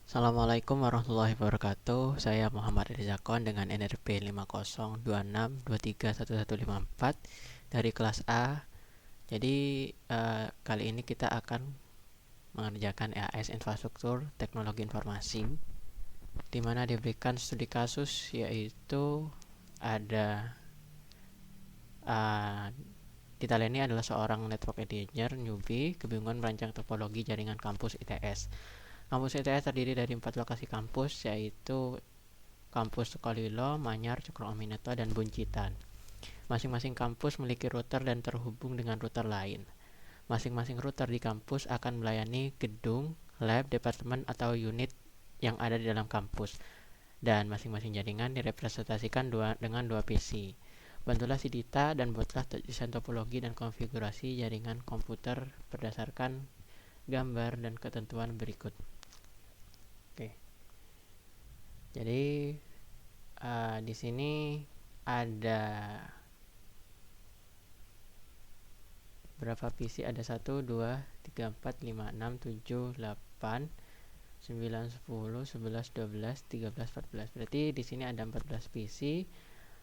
Assalamualaikum warahmatullahi wabarakatuh. Saya Muhammad Rizakon dengan NRP 5026231154 dari kelas A. Jadi kali ini kita akan mengerjakan EAS Infrastruktur Teknologi Informasi, di mana diberikan studi kasus yaitu ada Titale ini adalah seorang network engineer newbie kebingungan merancang topologi jaringan kampus ITS. Kampus ITS terdiri dari 4 lokasi kampus, yaitu Kampus Sukolilo, Manyar, Cokroaminoto, dan Buncitan. Masing-masing kampus memiliki router dan terhubung dengan router lain. Masing-masing router di kampus akan melayani gedung, lab, departemen, atau unit yang ada di dalam kampus. Dan masing-masing jaringan direpresentasikan dengan dua PC. Bantulah si Dita dan buatlah desain topologi dan konfigurasi jaringan komputer berdasarkan gambar dan ketentuan berikut. Oke. Jadi di sini ada berapa PC? Ada 1, 2, 3, 4, 5, 6, 7, 8, 9, 10, 11, 12, 13, 14. Berarti di sini ada 14 PC.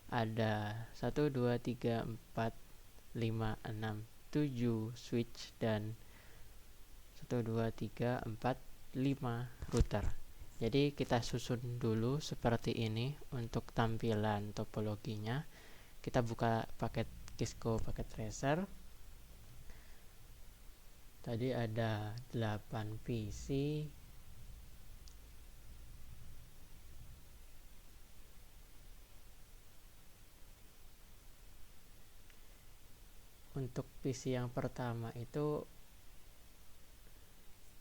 Ada 1, 2, 3, 4, 5, 6, 7 switch dan 1, 2, 3, 4, 5 router. Jadi kita susun dulu seperti ini untuk tampilan topologinya. Kita buka paket Cisco paket tracer. Tadi ada 8 PC. Untuk PC yang pertama itu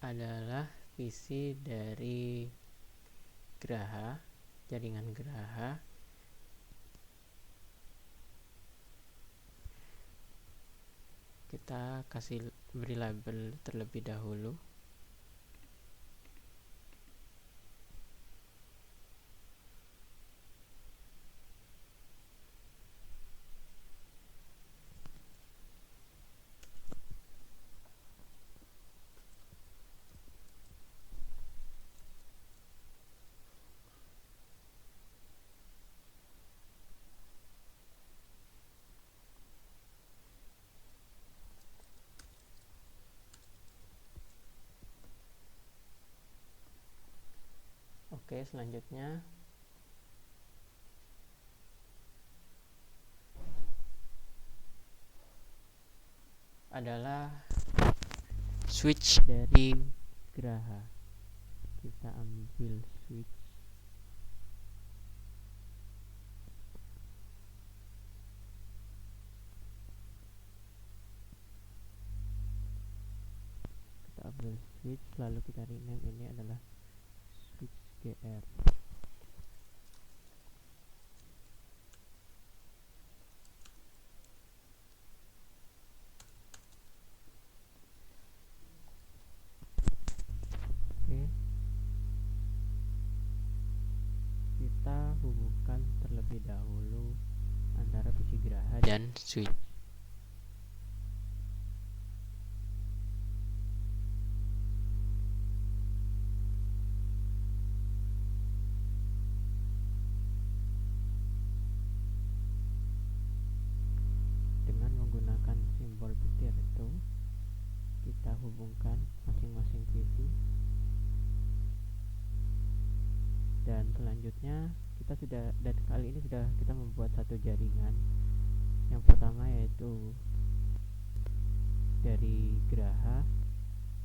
adalah PC dari Graha, jaringan Graha. Kita beri label terlebih dahulu. Oke, selanjutnya adalah switch dari Graha. Kita ambil switch lalu kita rename ini adalah switch GR. Oke, kita hubungkan terlebih dahulu antara PC Graha dan switch. Dengan menggunakan simbol petir itu, kita hubungkan masing-masing PC. Dan selanjutnya dan kali ini sudah kita membuat satu jaringan. Yang pertama yaitu dari Graha,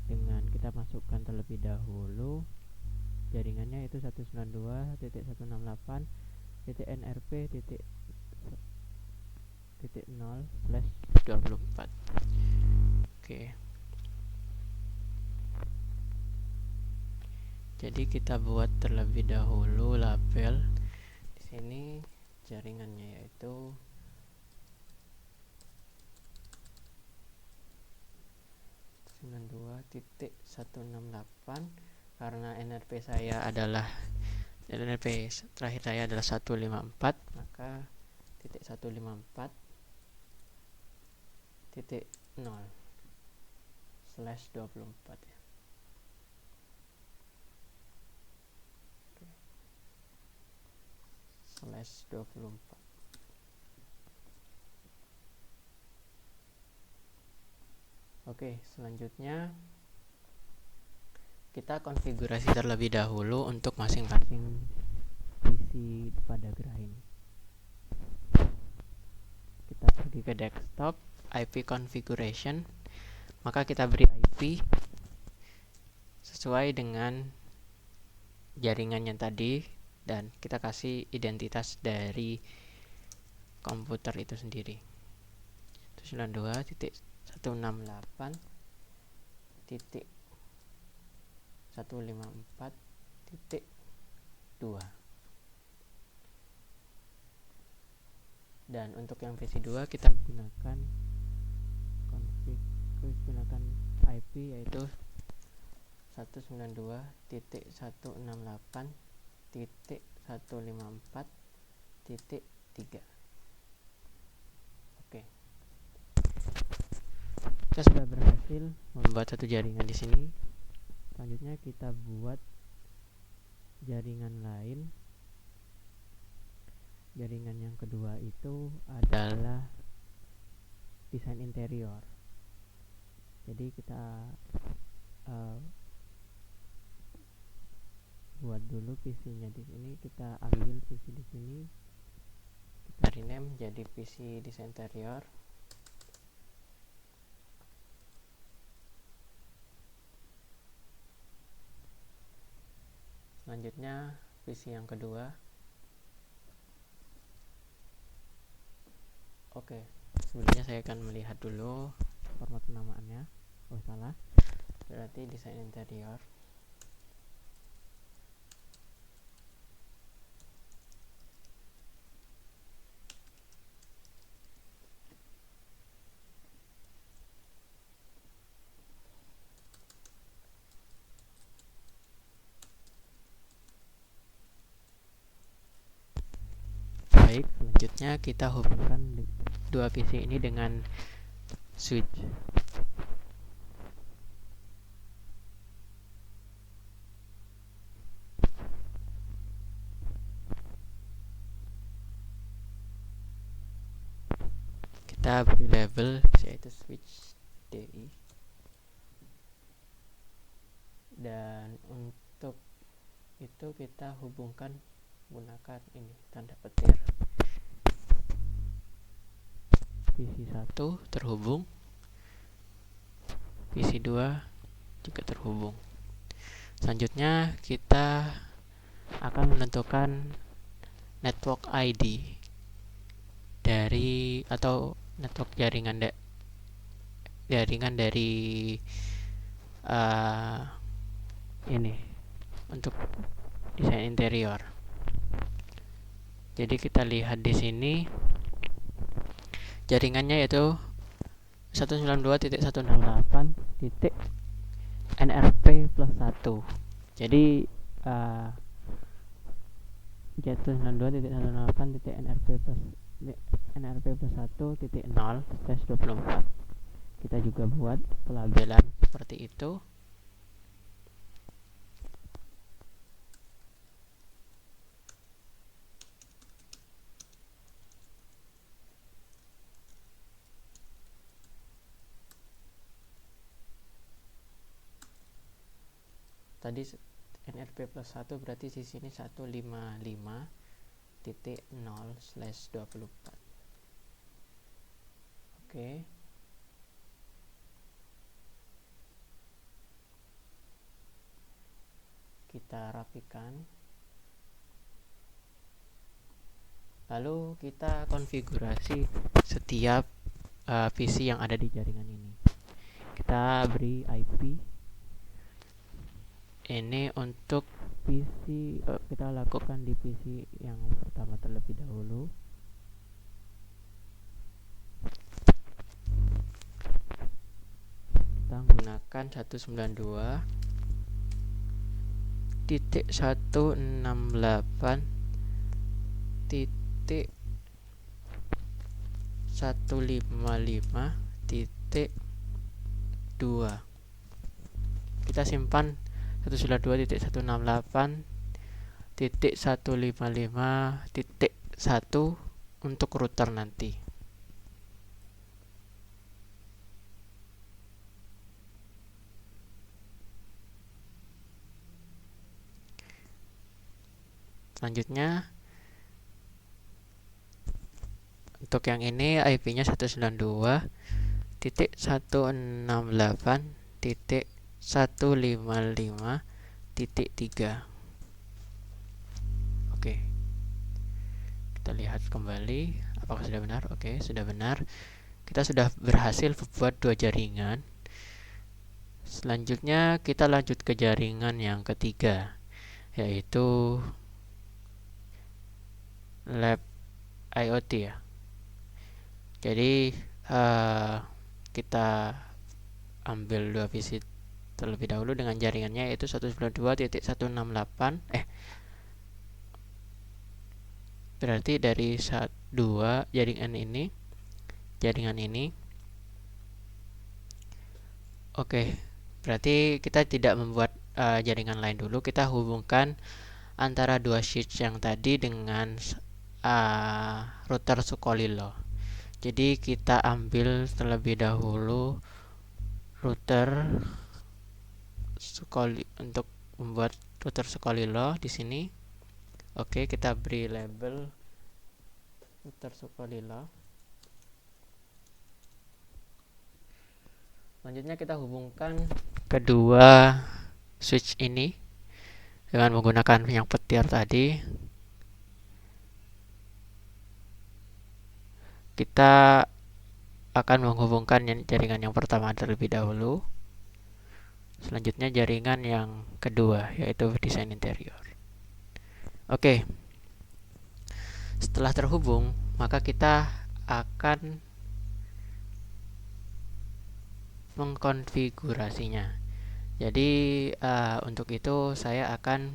dengan kita masukkan terlebih dahulu jaringannya yaitu 192.168.0/24. Oke. Jadi kita buat terlebih dahulu label. Di sini jaringannya yaitu 92.168. Karena NRP terakhir saya adalah 154, maka titik 154.0/24 ya. 0/24. Oke, selanjutnya kita konfigurasi terlebih dahulu untuk masing-masing PC pada Gerah ini. Kita pergi ke desktop, IP configuration, maka kita beri IP sesuai dengan jaringannya tadi, dan kita kasih identitas dari komputer itu sendiri. 92.168.154.2. Dan untuk yang PC2 kita gunakan IP yaitu 192.168.154.3. Oke. Kita sudah berhasil membuat satu jaringan di sini. Selanjutnya kita buat jaringan lain. Jaringan yang kedua itu adalah desain interior. Jadi kita buat dulu PC-nya di sini. Kita ambil PC di sini, kita rename jadi PC desain interior. Selanjutnya PC yang kedua. Oke, sebelumnya saya akan melihat dulu format penamaannya. Oh, salah. Berarti desain interior. Baik, selanjutnya kita hubungkan dua PC ini dengan switch. Kita beri label yaitu switch DI. Dan untuk itu kita hubungkan menggunakan ini tanda petir. PC 1 terhubung, PC 2 juga terhubung. Selanjutnya kita akan menentukan network ID dari atau network jaringan dari ini untuk desain interior. Jadi kita lihat di sini jaringannya yaitu 192.168.nrp+1. Jadi 192.168.nrp+1.0/24. Kita juga buat pelabelan seperti itu. Tadi NRP+1 berarti di sini 155.0/24. Oke. Kita rapikan. Lalu kita konfigurasi setiap PC yang ada di jaringan ini. Kita beri IP. Ini untuk PC, kita lakukan di PC yang pertama terlebih dahulu. Kita menggunakan 192.155.2. Kita simpan 192.168.155.2 satu untuk router nanti. Selanjutnya untuk yang ini IP-nya 192.168.155.3. Oke, kita lihat kembali apakah sudah benar. Oke, sudah benar. Kita sudah berhasil membuat 2 jaringan. Selanjutnya kita lanjut ke jaringan yang ketiga, yaitu lab IoT ya. Jadi kita ambil 2 visit terlebih dahulu dengan jaringannya, yaitu 192.168. Berarti dari 2 jaringan ini. Oke, berarti kita tidak membuat jaringan lain dulu. Kita hubungkan antara 2 switch yang tadi dengan router Sukolilo. Jadi kita ambil terlebih dahulu router untuk membuat router Sukolilo di sini. Oke, kita beri label router Sukolilo. Selanjutnya kita hubungkan kedua switch ini dengan menggunakan yang petir tadi. Kita akan menghubungkan jaringan yang pertama terlebih dahulu. Selanjutnya jaringan yang kedua, yaitu desain interior. Oke. Setelah terhubung, maka kita akan mengkonfigurasinya. Jadi untuk itu saya akan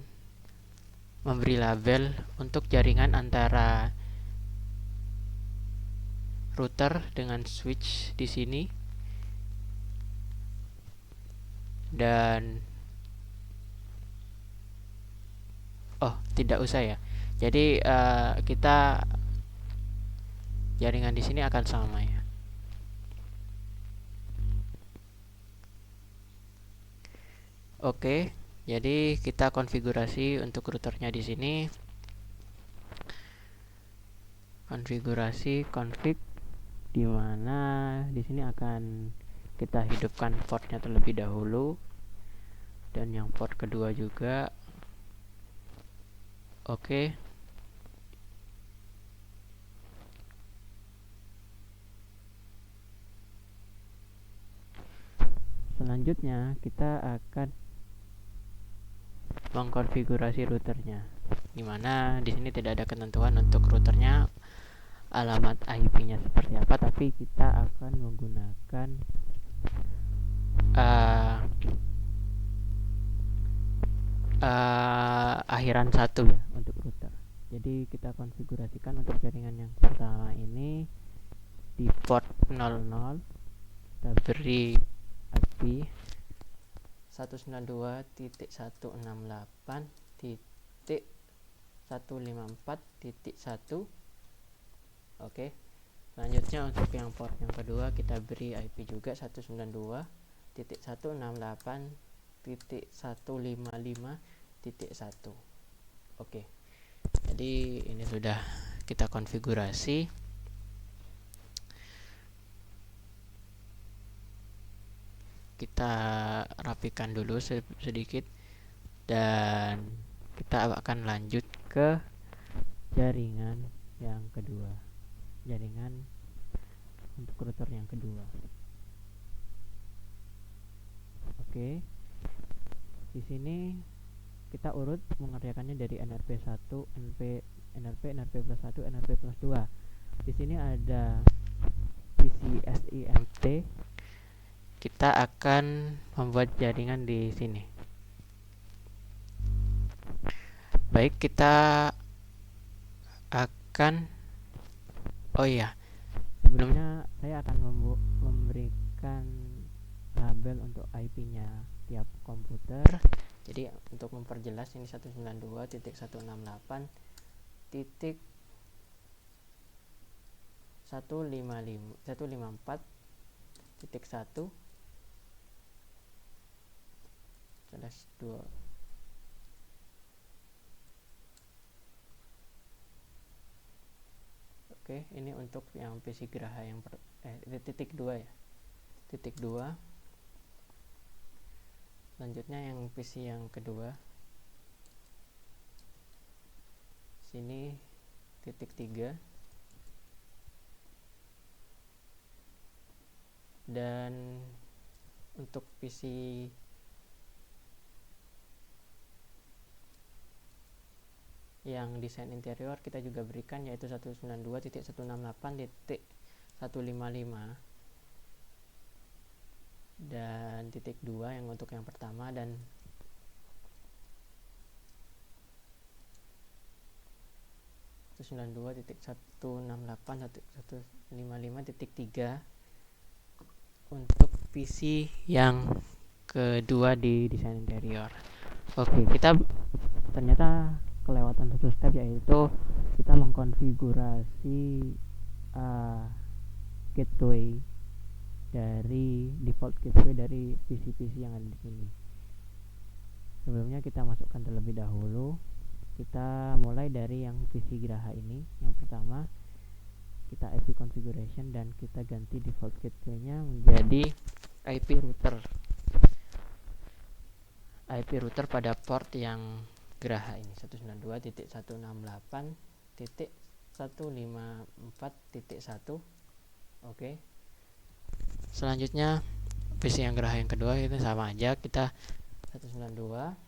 memberi label untuk jaringan antara router dengan switch di sini, dan tidak usah ya. Jadi kita jaringan di sini akan sama ya. Oke, jadi kita konfigurasi untuk routernya di sini. Konfigurasi config, di mana di sini akan kita hidupkan portnya terlebih dahulu, dan yang port kedua juga. Oke. Selanjutnya kita akan mengkonfigurasi routernya, di mana di sini tidak ada ketentuan untuk routernya alamat IP-nya seperti apa, tapi kita akan menggunakan akhiran 1 ya untuk router. Jadi kita konfigurasikan untuk jaringan yang pertama ini di port 00, kita beri IP 192.168.154.1. Oke. Selanjutnya untuk yang port yang kedua kita beri IP juga 192.168.155.1. Oke. Jadi ini sudah kita konfigurasi. Kita rapikan dulu sedikit, dan kita akan lanjut ke jaringan yang kedua, jaringan untuk router yang kedua. Oke, di sini kita urut mengerjakannya dari NRP 1, NRP plus 1, NRP plus 2. Di sini ada PCSIMT. Kita akan membuat jaringan di sini. Baik, kita akan sebelumnya saya akan memberikan label untuk IP-nya tiap komputer. Jadi untuk memperjelas, ini 192.168.155.3. 154.1/2. Oke, ini untuk yang PC Graha yang titik 2 ya. Titik 2. Selanjutnya yang PC yang kedua. Sini titik 3. Dan untuk PC yang desain interior kita juga berikan, yaitu 192.168.155 dan titik 2 yang untuk yang pertama, dan .192.168.155.3 untuk PC yang kedua di desain interior. Oke, kita ternyata kelewatan satu step, yaitu kita mengkonfigurasi gateway dari default gateway dari PC-PC yang ada di sini. Sebelumnya kita masukkan terlebih dahulu. Kita mulai dari yang PC Graha ini. Yang pertama, kita IP configuration dan kita ganti default gateway-nya menjadi IP router. IP router pada port yang Graha ini 192.168.154.1. Oke. Selanjutnya PC yang Graha yang kedua itu sama aja, kita 192.154.1.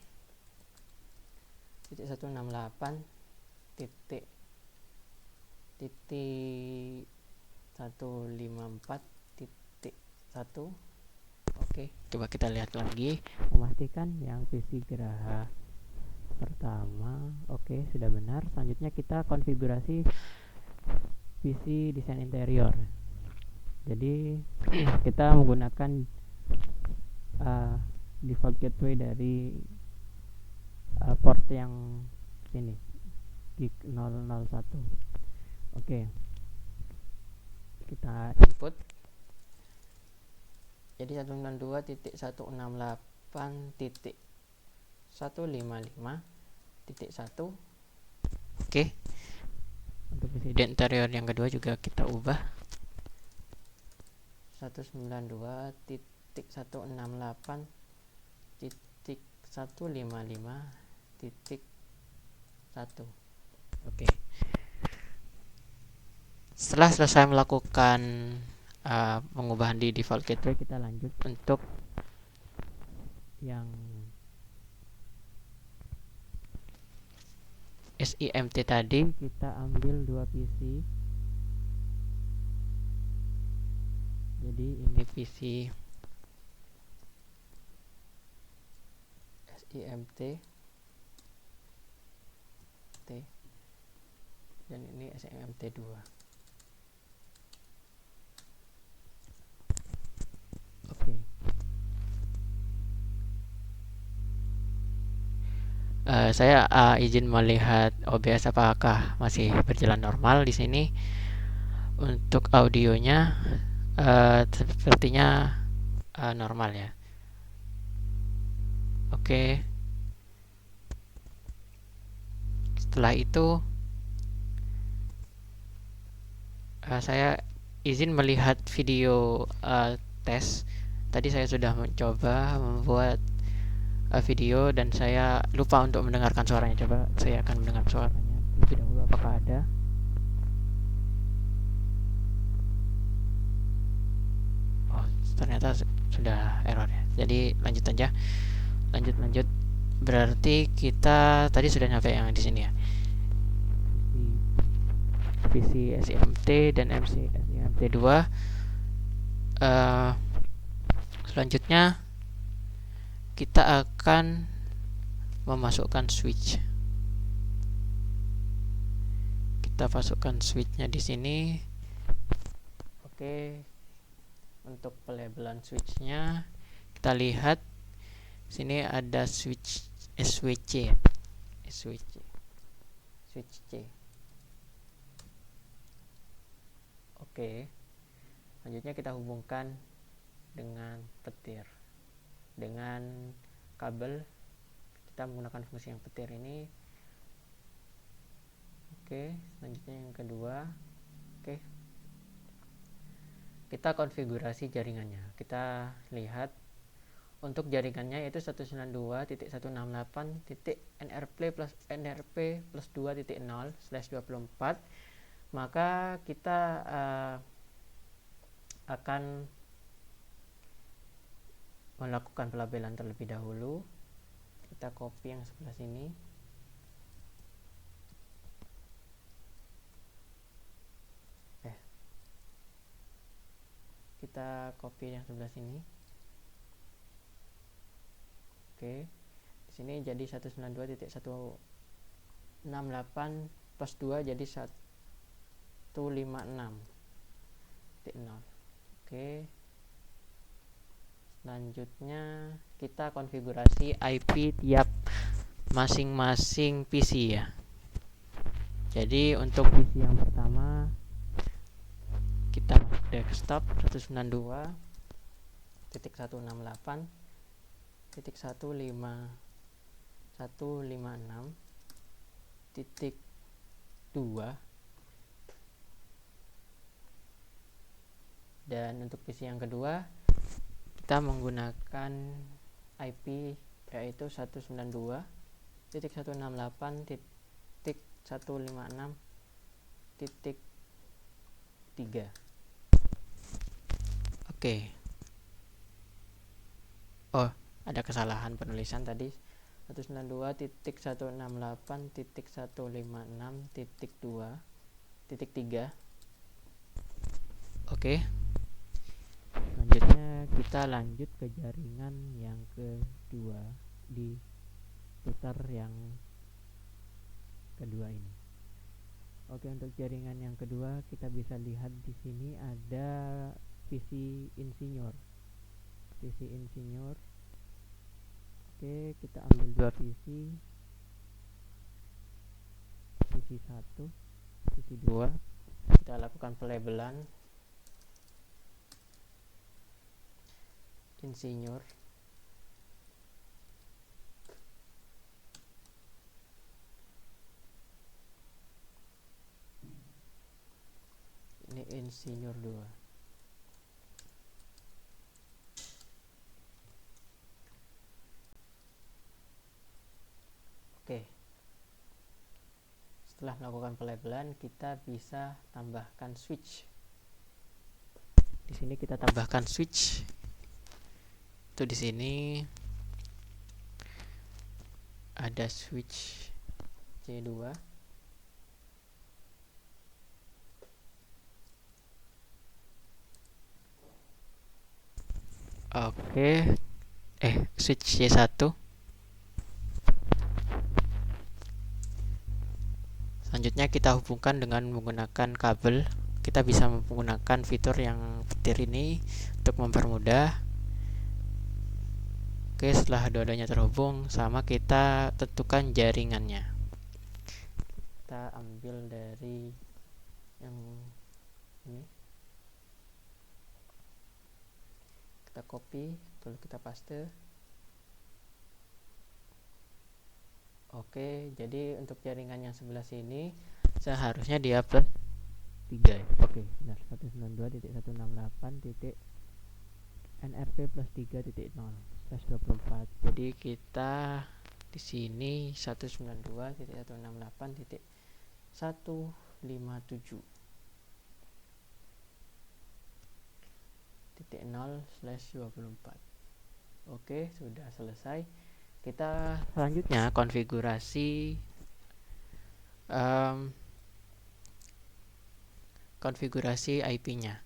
Oke, coba kita lihat lagi, memastikan yang PC Graha pertama. Oke, sudah benar. Selanjutnya kita konfigurasi PC desain interior. Jadi kita menggunakan default gateway dari port yang sini, gig 001. Oke, kita input. Jadi 192.168.155.1. Oke. Untuk PC interior yang kedua juga kita ubah 192.168.155.1. Oke. Setelah selesai melakukan pengubahan di default gateway, kita lanjut untuk yang SIMT tadi. Kita ambil 2 PC. Jadi ini PC SIMT dan ini SIMT 2. Oke. Saya izin melihat OBS apakah masih berjalan normal di sini. Untuk audionya sepertinya normal ya. Oke. Setelah itu saya izin melihat video tes. Tadi saya sudah mencoba membuat video dan saya lupa untuk mendengarkan suaranya. Coba saya akan mendengar suaranya lebih dahulu, apakah ada. Oh, ternyata sudah error ya. Jadi lanjut aja. Lanjut. Berarti kita tadi sudah nyampe yang di sini ya. PC SIMT dan MC SIMT 2. Selanjutnya kita akan memasukkan switch. Kita masukkan switchnya di sini. Oke. Untuk pelabelan switchnya kita lihat sini ada switch switch C. Oke, selanjutnya kita hubungkan dengan petir. Dengan kabel, kita menggunakan fungsi yang petir ini. Oke, selanjutnya yang kedua. Oke, kita konfigurasi jaringannya. Kita lihat untuk jaringannya yaitu 192.168.nrp+2.0/24, maka kita akan melakukan pelabelan terlebih dahulu. Kita copy yang sebelah sini. Kita copy yang sebelah sini. Oke, di sini jadi 192.168+2 jadi 156.0. Oke, selanjutnya kita konfigurasi IP tiap masing-masing PC ya. Jadi untuk PC yang pertama kita desktop 192.168.156.2, dan untuk PC yang kedua kita menggunakan IP yaitu 192.168.156.3. Oke. Oh, ada kesalahan penulisan tadi. 192.168.156.2.3. Oke. Selanjutnya kita lanjut ke jaringan yang kedua di router yang kedua ini. Oke, untuk jaringan yang kedua kita bisa lihat di sini ada PC Insinyur. Oke, kita ambil dua PC 1, PC 2. Kita lakukan pelabelan Insinyur. Ini Insinyur 2. Oke. Setelah melakukan pelabelan, kita bisa tambahkan switch. Di sini kita tambahkan switch. Itu di sini ada switch C2. Oke. Switch C1. Selanjutnya kita hubungkan dengan menggunakan kabel. Kita bisa menggunakan fitur yang petir ini untuk mempermudah. Oke, setelah dua-duanya terhubung, sama kita tentukan jaringannya. Kita ambil dari yang ini. Kita copy, lalu kita paste. Oke, jadi untuk jaringan yang sebelah sini seharusnya dia plus 3. Oke, benar. 192.168.nrp+3.0/24. Jadi kita di sini 192.168.0/24. Oke, sudah selesai. Kita selanjutnya konfigurasi IP-nya.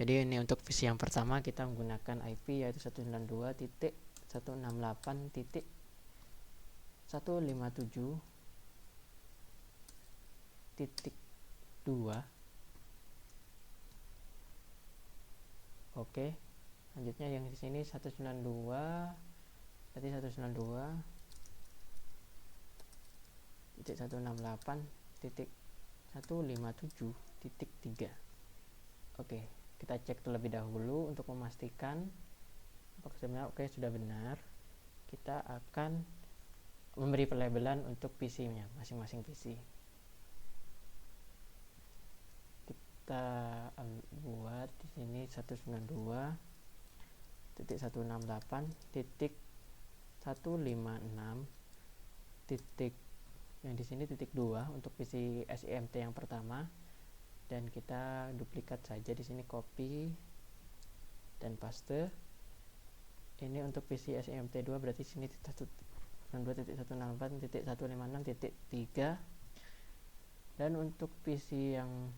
Jadi ini untuk PC yang pertama kita menggunakan IP yaitu 192.168.157.2. Oke. Selanjutnya yang di sini 192.168.157.3. Oke, kita cek terlebih dahulu untuk memastikan apakah sebenarnya oke sudah benar. Kita akan memberi pelabelan untuk PC-nya masing-masing PC. Kita buat di sini 192.168.156 titik yang di sini titik 2 untuk PC SIMT yang pertama, dan kita duplikat saja di sini, copy dan paste. Ini untuk PC SIMT 2 berarti sini 192.168.156.3, dan untuk PC yang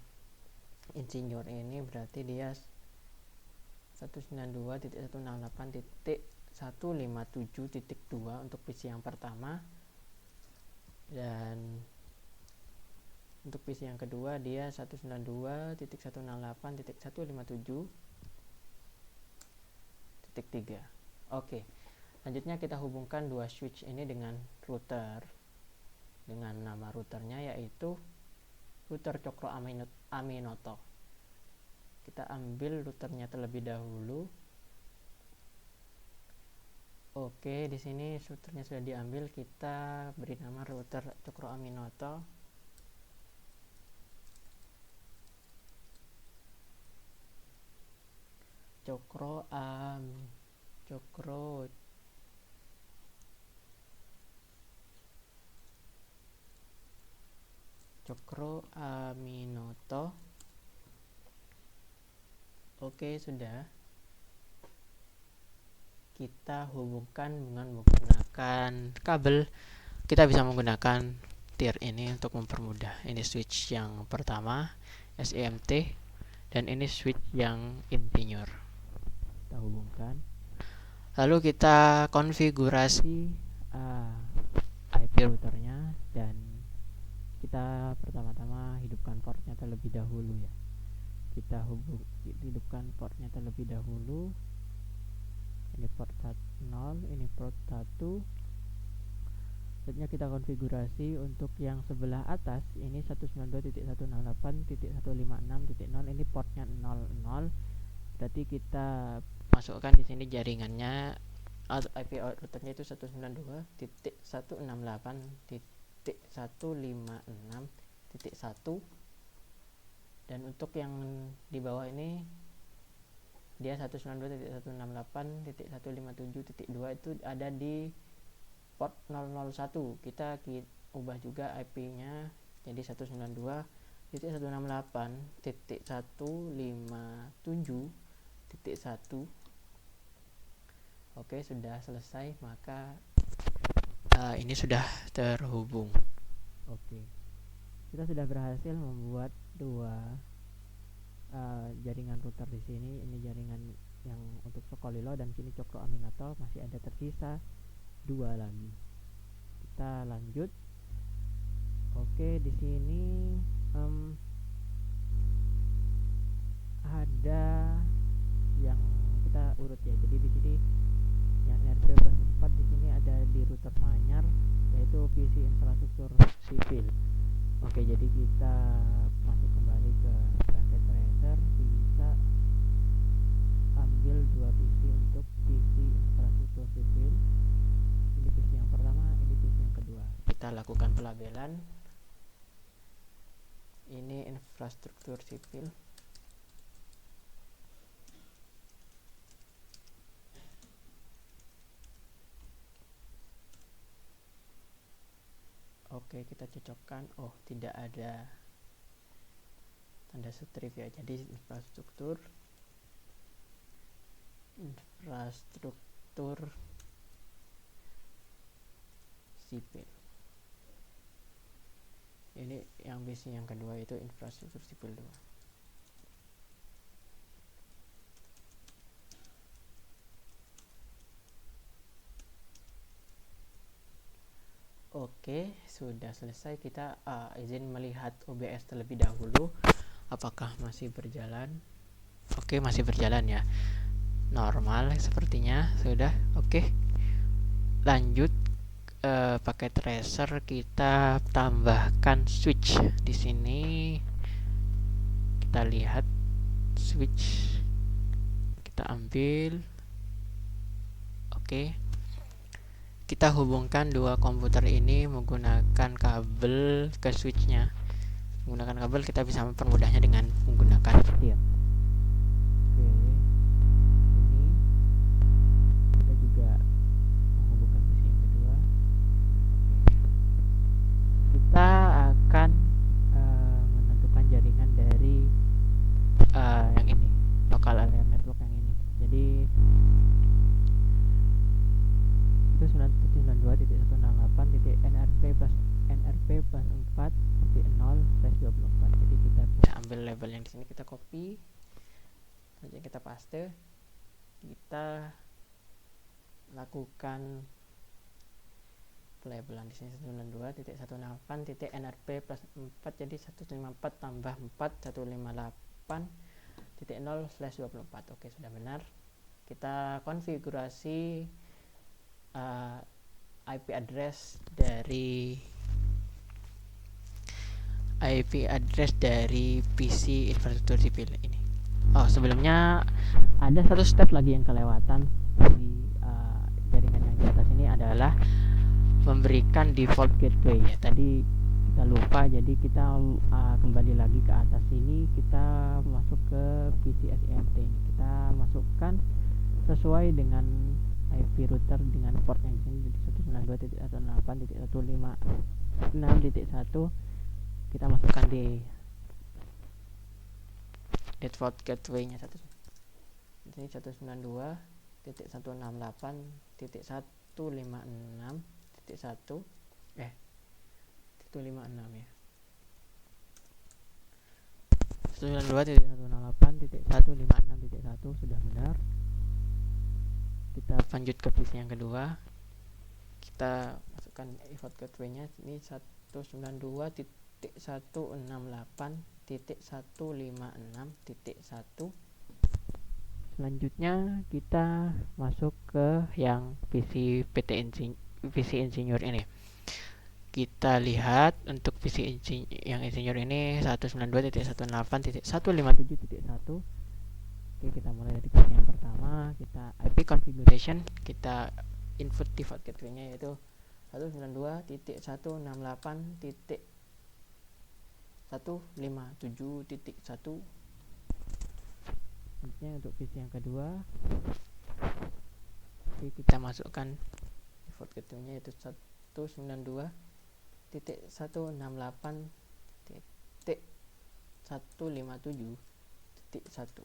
insinyur ini berarti dia 192.168.157.2 untuk PC yang pertama, dan untuk PC yang kedua dia 192.168.157.3. Oke, selanjutnya kita hubungkan dua switch ini dengan router dengan nama routernya yaitu router Cokro Aminoto. Kita ambil routernya terlebih dahulu. Oke, di sini routernya sudah diambil, kita beri nama router Cokro Aminoto. Cokro Aminoto. Oke, sudah. Kita hubungkan dengan menggunakan kabel. Kita bisa menggunakan tier ini untuk mempermudah. Ini switch yang pertama SIMT, dan ini switch yang insinyur. Kita hubungkan. Lalu kita konfigurasi IP routernya, dan kita pertama-tama hidupkan portnya terlebih dahulu ya. Kita hidupkan portnya terlebih dahulu. Ini port 0, ini port 1. Selanjutnya kita konfigurasi untuk yang sebelah atas, ini 192.168.156.0, ini portnya 00. Berarti kita masukkan di sini jaringannya, IP routernya itu 192.168.156.1, dan untuk yang di bawah ini dia 192.168.157.2 itu ada di port 001. Kita ubah juga IP-nya jadi 192.168.157.1. Oke, sudah selesai, maka ini sudah terhubung. Oke, kita sudah berhasil membuat dua jaringan router di sini. Ini jaringan yang untuk Sokolilo, dan sini Cokro Aminoto, masih ada tersisa dua lagi. Kita lanjut. Oke, di sini ada yang kita urut ya. Jadi di sini yang RP14 di sini ada di router Manyar, yaitu PC infrastruktur sipil. Oke, jadi kita masuk kembali ke packet tracer, kita ambil dua PC untuk PC infrastruktur sipil. Ini PC yang pertama, ini PC yang kedua. Kita lakukan pelabelan. Ini infrastruktur sipil. Oke, kita cocokkan. Oh, tidak ada tanda strip ya. Jadi infrastruktur sipil. Ini yang base yang kedua, itu infrastruktur sipil 2. Oke, sudah selesai. Kita izin melihat OBS terlebih dahulu, apakah masih berjalan. Oke, masih berjalan ya, normal sepertinya. Sudah. Oke, lanjut. Pakai tracer, kita tambahkan switch di sini. Kita lihat switch kita ambil. Oke, kita hubungkan dua komputer ini menggunakan kabel ke switchnya. Menggunakan kabel kita bisa mempermudahnya dengan menggunakan setir. Oke, ini kita juga menghubungkan switch yang kedua. Oke, kita akan menentukan jaringan dari yang ini, local area network yang ini. Jadi itu 9.168.nrp+4.0/24. Jadi kita bisa ambil label yang di sini, kita copy, kemudian kita paste, kita lakukan pelabelan di sini 192.168.nrp+4, jadi 154 tambah 4 158.0/24. Oke, sudah benar. Kita konfigurasi IP address dari PC infrastruktur sipil ini. Oh, sebelumnya ada satu step lagi yang kelewatan di jaringan yang di atas ini, adalah memberikan default gateway ya. Tadi kita lupa, jadi kita kembali lagi ke atas sini, kita masuk ke PC SIMT ini, kita masukkan sesuai dengan IP router dengan port yang di sini, jadi 192.168.156.1. kita masukkan di default gateway-nya di sini 192.168.156.1 ya. 192.168.156.1 sudah benar. Kita lanjut ke PC yang kedua. Kita masukkan default gateway-nya ini 192.168.156.1. Selanjutnya kita masuk ke yang PC Insinyur ini. Kita lihat untuk PC yang Insinyur ini 192.168.157.1. Oke, kita mulai dari PC yang pertama. Kita IP configuration, kita input default gateway-nya yaitu 192.168.157.1. Selanjutnya untuk PC yang kedua, oke, kita masukkan default gateway-nya yaitu 192.157.1.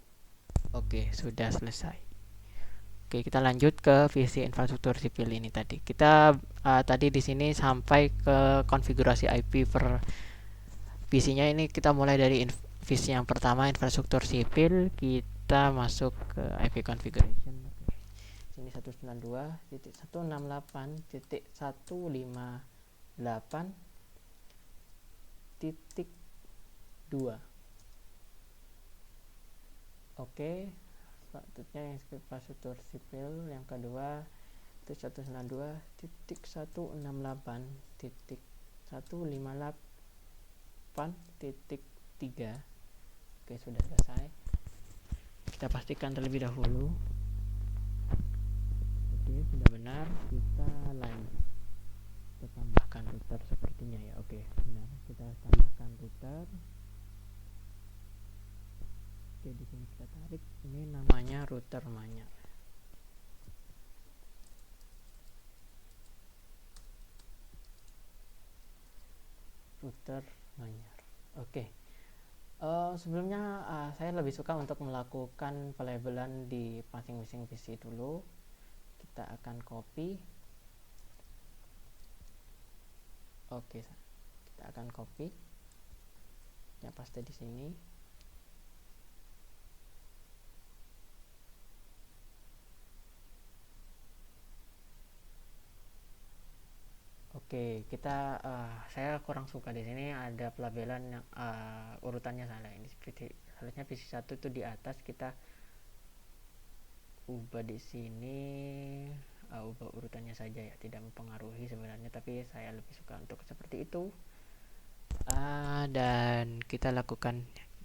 Oke, sudah selesai. Oke, kita lanjut ke PC infrastruktur sipil ini tadi. Kita tadi di sini sampai ke konfigurasi IP per PC-nya. Ini kita mulai dari PC yang pertama, infrastruktur sipil. Kita masuk ke IP configuration. Sini 192.168.2. Oke, selanjutnya yang infrastruktur sipil yang kedua itu 192.168.158.3. Oke, sudah selesai. Kita pastikan terlebih dahulu. Oke, sudah benar. Kita lanjut. Kita tambahkan router sepertinya ya. Oke, benar. Kita tambahkan router. Oke, di sini kita tarik. Ini namanya router Manyar. Router Manyar. Oke. Sebelumnya saya lebih suka untuk melakukan pelabelan di masing-masing PC dulu. Kita akan copy. Oke, kita akan copy. Ya, paste di sini. Oke, kita saya kurang suka di sini ada pelabelan yang urutannya salah. Ini seperti harusnya PC1 itu di atas, kita ubah di sini, ubah urutannya saja ya, tidak mempengaruhi sebenarnya, tapi saya lebih suka untuk seperti itu. Dan kita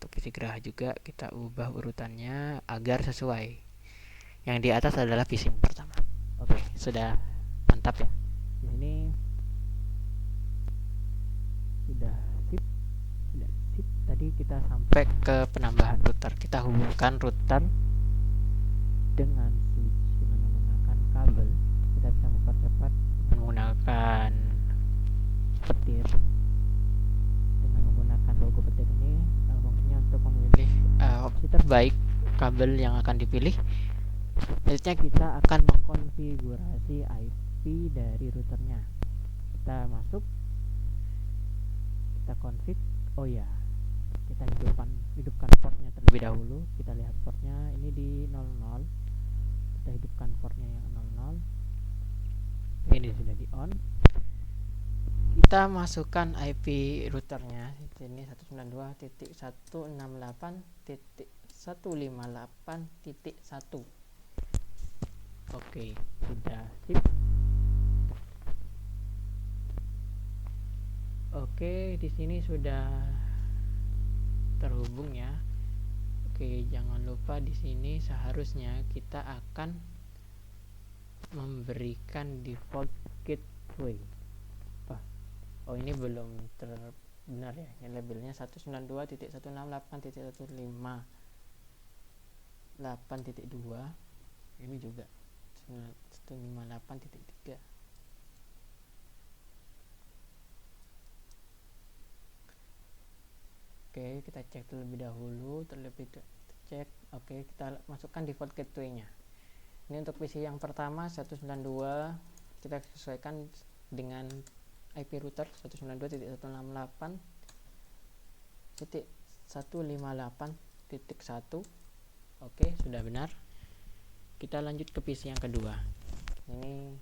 untuk visi geraha juga kita ubah urutannya agar sesuai. Yang di atas adalah visi yang pertama. Oke, sudah mantap ya. Di sini sudah sip, sudah sip. Tadi kita sampai ke penambahan router. Kita hubungkan router dengan switch dengan menggunakan kabel. Kita bisa mempercepat dengan menggunakan petir. Dengan menggunakan logo petir ini fungsinya untuk memilih opsi terbaik kabel yang akan dipilih. Selanjutnya kita akan mengkonfigurasi IP dari routernya. Kita masuk, kita config. Oh ya, kita hidupkan portnya terlebih dahulu. Kita lihat portnya ini di 00. Kita hidupkan portnya yang 00. Ini sudah di on. Kita masukkan IP routernya di sini 192.168.158.1. Oke, sudah sip. Oke, di sini sudah terhubung ya. Oke, jangan lupa di sini seharusnya kita akan memberikan default gateway. Oh, ini belum benar ya. Ini labelnya 192.168.8.2. Ini juga 158.3. Oke, kita cek terlebih dahulu. Oke, kita masukkan default gateway-nya. Ini untuk PC yang pertama 192, kita sesuaikan dengan IP router 192.168.158.1. Oke, sudah benar. Kita lanjut ke PC yang kedua. Ini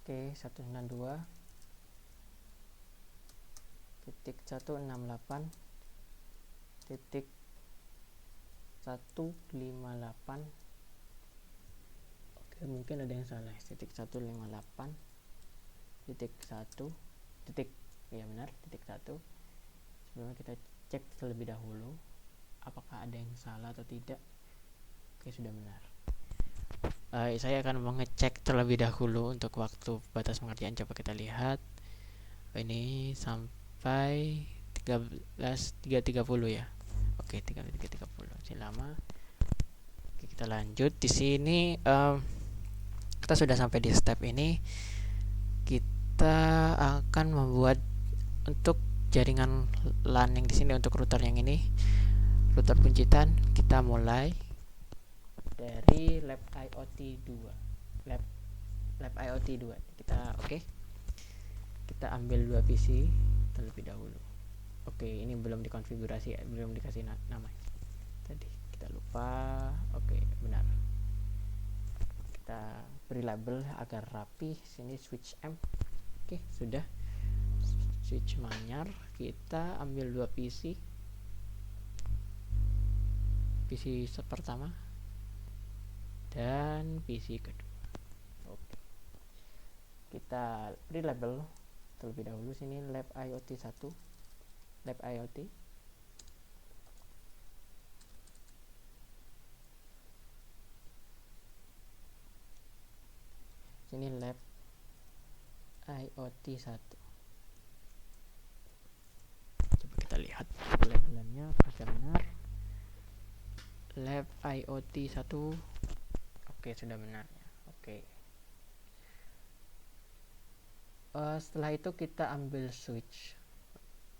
oke, 192.158.158. Oke, mungkin ada yang salah. 158.1 ya benar, .1. Sebelumnya kita cek terlebih dahulu apakah ada yang salah atau tidak. Oke, sudah benar. Saya akan mengecek terlebih dahulu untuk waktu batas pengertian. Coba kita lihat. Ini sampai 13.330 ya. Oke, 13.330 masih lama. Oke, kita lanjut. Di sini kita sudah sampai di step ini. Kita akan membuat untuk jaringan LAN yang di sini, untuk router yang ini, router kuncitan. Kita mulai dari lab IoT 2. Lab IoT 2. Kita ambil 2 PC terlebih dahulu. Oke, ini belum dikonfigurasi ya, belum dikasih nama. Tadi kita lupa. Oke, benar. Kita beri label agar rapi. Sini switch M. Oke, sudah. Switch manyar. Kita ambil 2 PC. PC pertama dan PC kedua. Oke. Kita beri label terlebih dahulu. Sini lab IoT 1. Lab IoT. Sini lab IoT 1. Coba kita lihat labelannya apakah benar. Lab IoT 1. Oke, sudah benar ya. Oke. Setelah itu kita ambil switch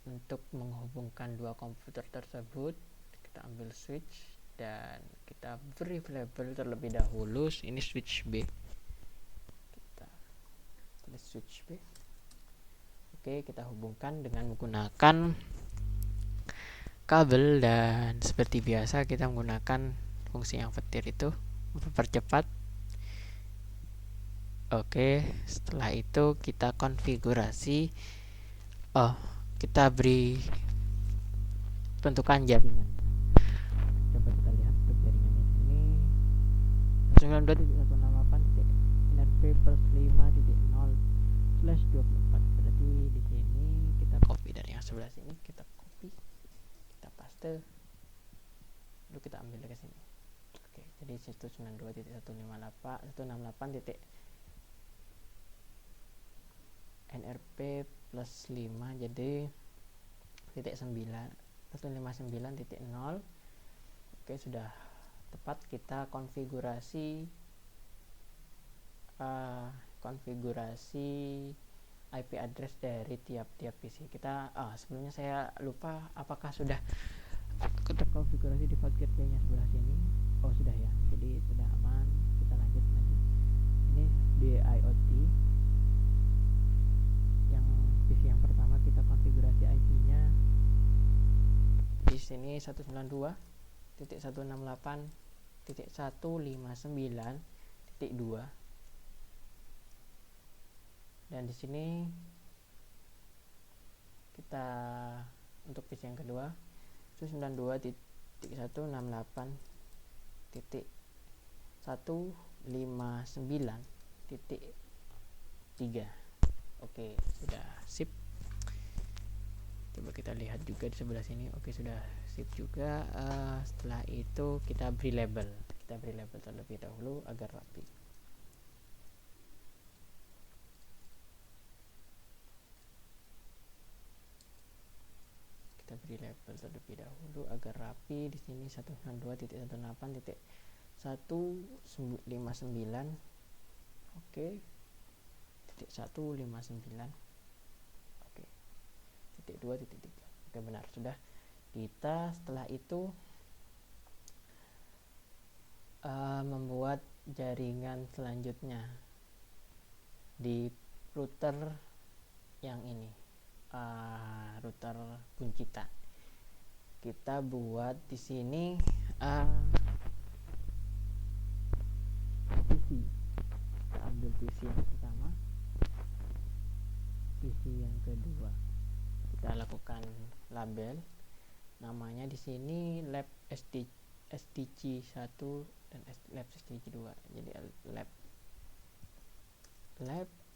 untuk menghubungkan 2 komputer tersebut. Kita ambil switch dan kita beri label terlebih dahulu. Ini switch B. Kita tulis switch B. Oke, kita hubungkan dengan menggunakan kabel, dan seperti biasa kita menggunakan fungsi yang petir itu mempercepat. Oke, setelah itu kita konfigurasi. Kita beri bentukan jaringan. Coba kita lihat untuk jaringannya ini 92.168.nrp+5.0/24. Berarti di sini kita copy dari yang sebelah sini, kita copy, kita paste, lalu kita ambil ke sini. Oke, jadi 192.168.nrp plus 5 jadi titik 159.0. Oke, sudah tepat. Kita konfigurasi IP address dari tiap-tiap PC kita. Sebelumnya saya lupa, apakah sudah terkonfigurasi default gateway-nya sebelah sini? Oh, sudah ya, jadi sudah aman. Kita lanjut. Ini di IoT yang PC yang pertama, kita konfigurasi IP-nya di sini 192.168.159.2, dan di sini kita untuk PC yang kedua 192.159.3. Oke, sudah sip. Coba kita lihat juga di sebelah sini. Oke, sudah sip juga. Setelah itu kita beri label terlebih dahulu agar rapi. Kita beri label terlebih dahulu agar rapi. Di sini 192.168.159. Oke, titik 159. Oke, titik 2 titik 3. Oke, benar, sudah. Kita setelah itu membuat jaringan selanjutnya di router yang ini, router Buncita. Kita buat di sini PC. Kita ambil PC yang pertama, PC yang kedua. Kita lakukan label. Namanya di sini lab SDG 1 dan lab SDG 2. Jadi lab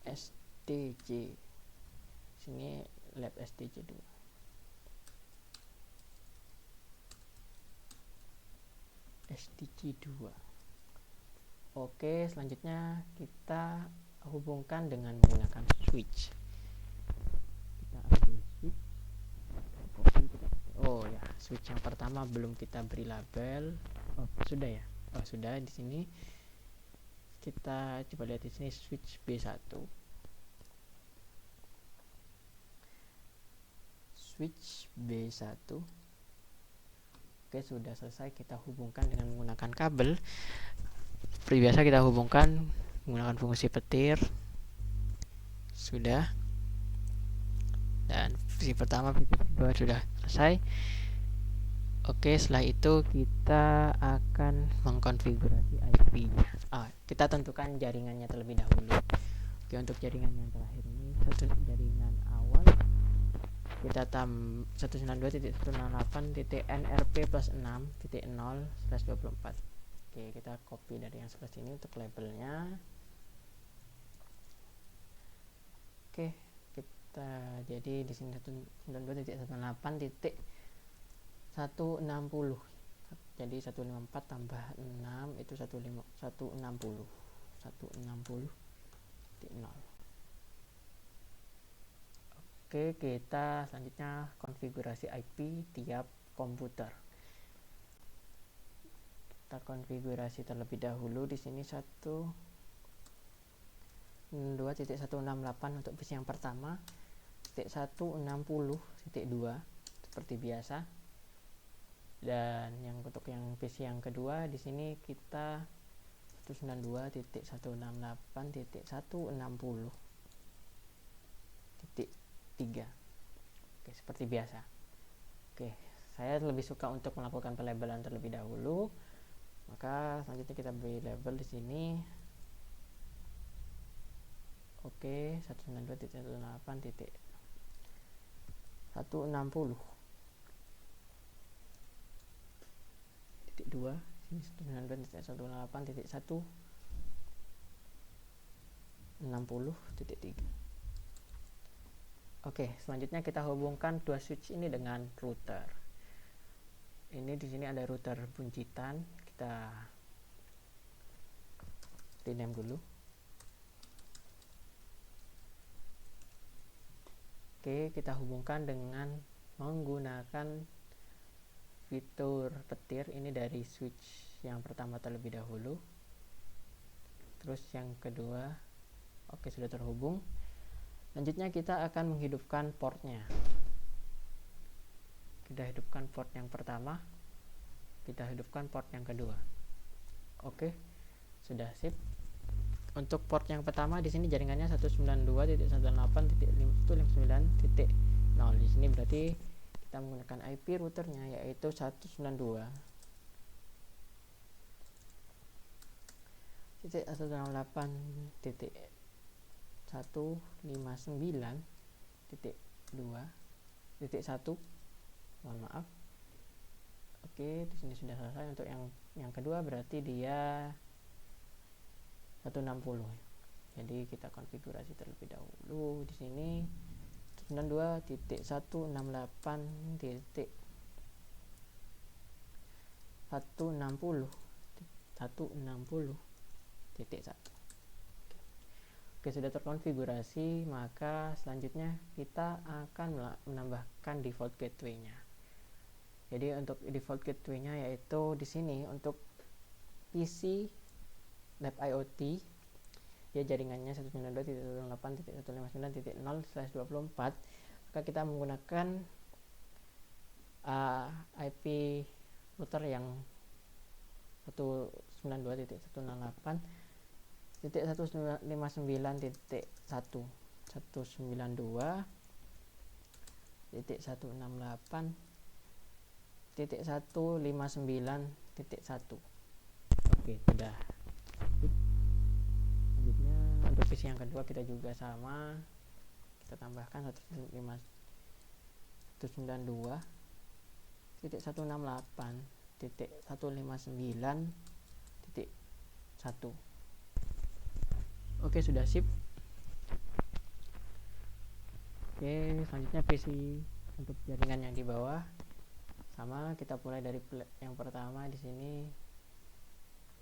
SDG. Sini lab SDG 2. SDG 2. Oke, selanjutnya kita hubungkan dengan menggunakan switch. Kita ambil switch. Oh ya, switch yang pertama belum kita beri label. Oh, sudah ya. Oh, sudah. Di sini kita coba lihat di sini switch B1. Switch B1. Oke, sudah selesai. Kita hubungkan dengan menggunakan kabel. Seperti biasa kita hubungkan menggunakan fungsi petir. Sudah. Dan fungsi pertama, fungsi kedua sudah selesai. Oke, setelah itu kita akan mengkonfigurasi IP-nya. Kita tentukan jaringannya terlebih dahulu. Oke, untuk jaringan yang terakhir ini, jaringan awal kita 192.168.nrp plus 6.0/24. Oke, kita copy dari yang sebelah sini untuk labelnya. Oke, jadi di sini 192.168.160. Jadi 154 tambah 6 itu 160. 160.0. Oke, kita selanjutnya konfigurasi IP tiap komputer. Kita konfigurasi terlebih dahulu di sini 192.168 untuk PC yang pertama, 160.2 seperti biasa. Dan yang untuk yang PC yang kedua di sini kita 192.168.160.3. Oke, seperti biasa. Oke, saya lebih suka untuk melakukan pelabelan terlebih dahulu. Maka selanjutnya kita beri label di sini. Oke, 192.168.160.2. Sini 192.168.160.3. Oke, selanjutnya kita hubungkan dua switch ini dengan router. Ini di sini ada router buncitan, kita rename dulu. Oke, kita hubungkan dengan menggunakan fitur petir ini dari switch yang pertama terlebih dahulu. Terus yang kedua, oke, sudah terhubung. Selanjutnya kita akan menghidupkan portnya. Kita hidupkan port yang pertama, kita hidupkan port yang kedua. Oke, sudah sip. Untuk port yang pertama di sini jaringannya 192.168.159.0. Di sini berarti kita menggunakan IP routernya yaitu 168.169.2.1. Mohon maaf. Oke, di sini sudah selesai. Untuk yang kedua berarti dia 160. Jadi kita konfigurasi terlebih dahulu di sini 92.168.160.1. Oke, sudah terkonfigurasi, maka selanjutnya kita akan menambahkan default gateway-nya. Jadi untuk default gateway-nya yaitu di sini untuk PC Lab IoT, dia jaringannya 192.168.159.0/24. Maka kita menggunakan IP router yang 192.168.159.159.1. Oke, sudah. Selanjutnya untuk PC yang kedua kita juga sama, kita tambahkan 192.168.159.1. Oke, sudah sip. Oke, selanjutnya PC untuk jaringan yang di bawah sama, kita mulai dari yang pertama di sini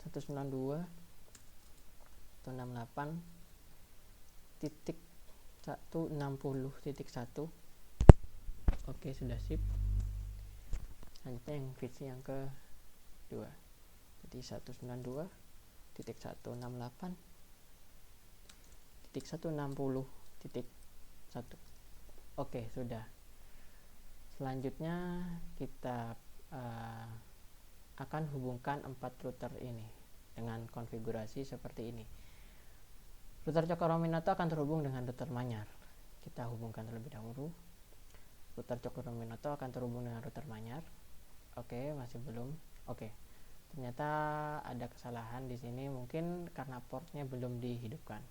192.168.160.1. Oke, sudah sip. Selanjutnya yang PC yang kedua, jadi 192.168.160.1. Oke, sudah. Selanjutnya kita akan hubungkan 4 router ini dengan konfigurasi seperti ini. Router Cokro Aminoto akan terhubung dengan router Manyar. Kita hubungkan terlebih dahulu. Router Cokro Aminoto akan terhubung dengan router Manyar. Oke, masih belum. Oke. Ternyata ada kesalahan di sini, mungkin karena portnya belum dihidupkan.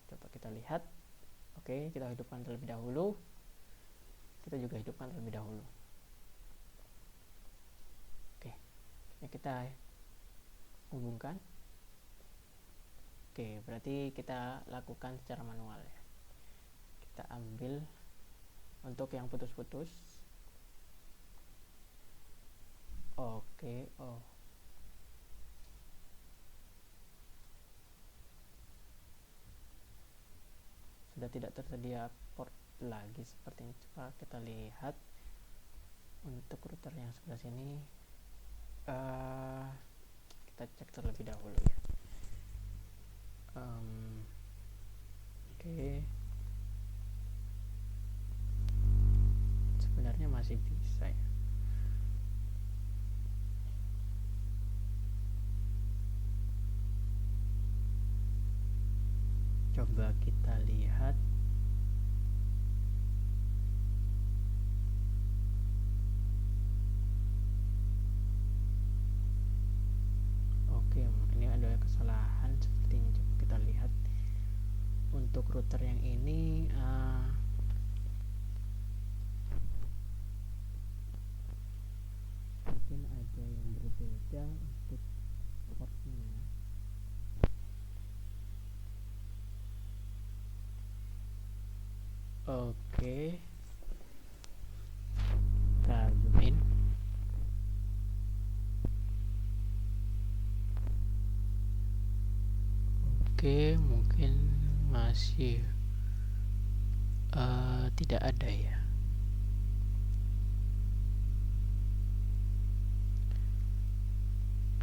Coba kita lihat. Oke, kita hidupkan terlebih dahulu. Kita juga hidupkan terlebih dahulu. Oke, ini kita hubungkan. Oke, berarti kita lakukan secara manual ya. Kita ambil untuk yang putus-putus. Oke, sudah tidak tersedia port lagi sepertinya. Coba kita lihat untuk router yang sebelah sini. Kita cek terlebih dahulu ya. Oke, sebenarnya masih bisa ya. Coba kita lihat. Oke, ini ada kesalahan sepertinya. Coba kita lihat untuk router yang ini. Mungkin ada yang berbeda untuk portnya. Oke, kita zoom in. Oke, mungkin masih tidak ada ya.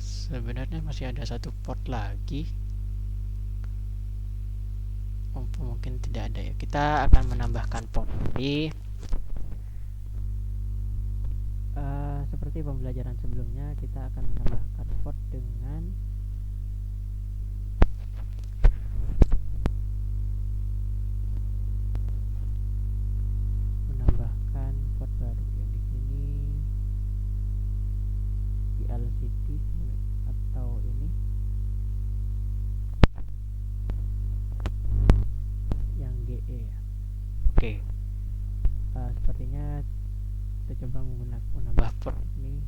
Sebenarnya masih ada satu port lagi. Mungkin tidak ada ya. Kita akan menambahkan port. Jadi seperti pembelajaran sebelumnya, kita akan menambahkan port dengan menambahkan port baru yang di sini di LCD atau ini yang GE ya. Oke. Sepertinya kita coba menambah port ini.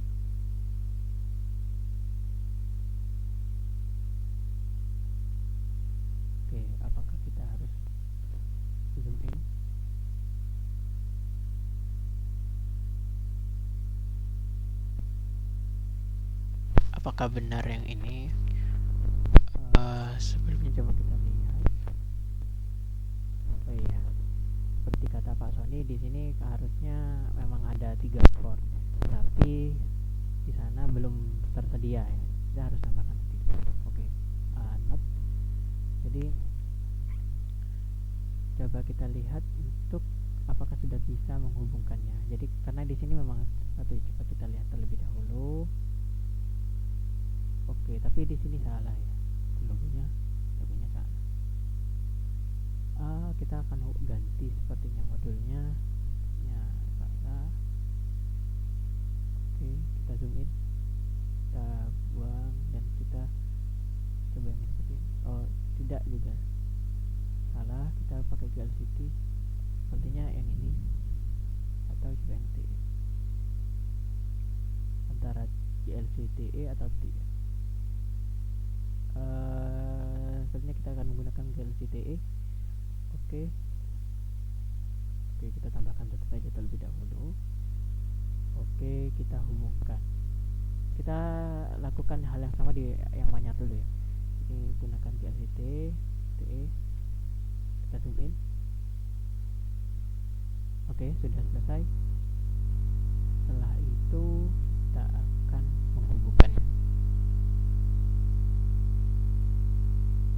Oke, apakah kita harus zoom in? Apakah benar yang ini? Sebelumnya coba kita lihat. Oh iya, seperti kata Pak Sony, di sini harusnya memang ada 3 port, tapi di sana belum tersedia ya. Kita harus tambahkan 3. Oke, not. Jadi coba kita lihat untuk apakah sudah bisa menghubungkannya. Jadi karena di sini memang coba kita lihat terlebih dahulu. Oke, tapi di sini salah ya. Logonya salah. Kita akan ganti sepertinya modulnya. Ya, salah. Oke, kita zoom in. Kita buang dan kita coba yang seperti ini. Oh, tidak juga. Salah, kita pakai GLCT. Sepertinya yang ini atau coba yang T. Antara GLCTE atau T. Sepertinya kita akan menggunakan GLCTE. Oke, kita tambahkan satu saja terlebih dahulu. Oke, kita hubungkan. Kita lakukan hal yang sama di yang banyak dulu ya. Ini gunakan GLCTE. Kita zoom in. Oke, sudah selesai. Setelah itu kita akan menghubungkannya.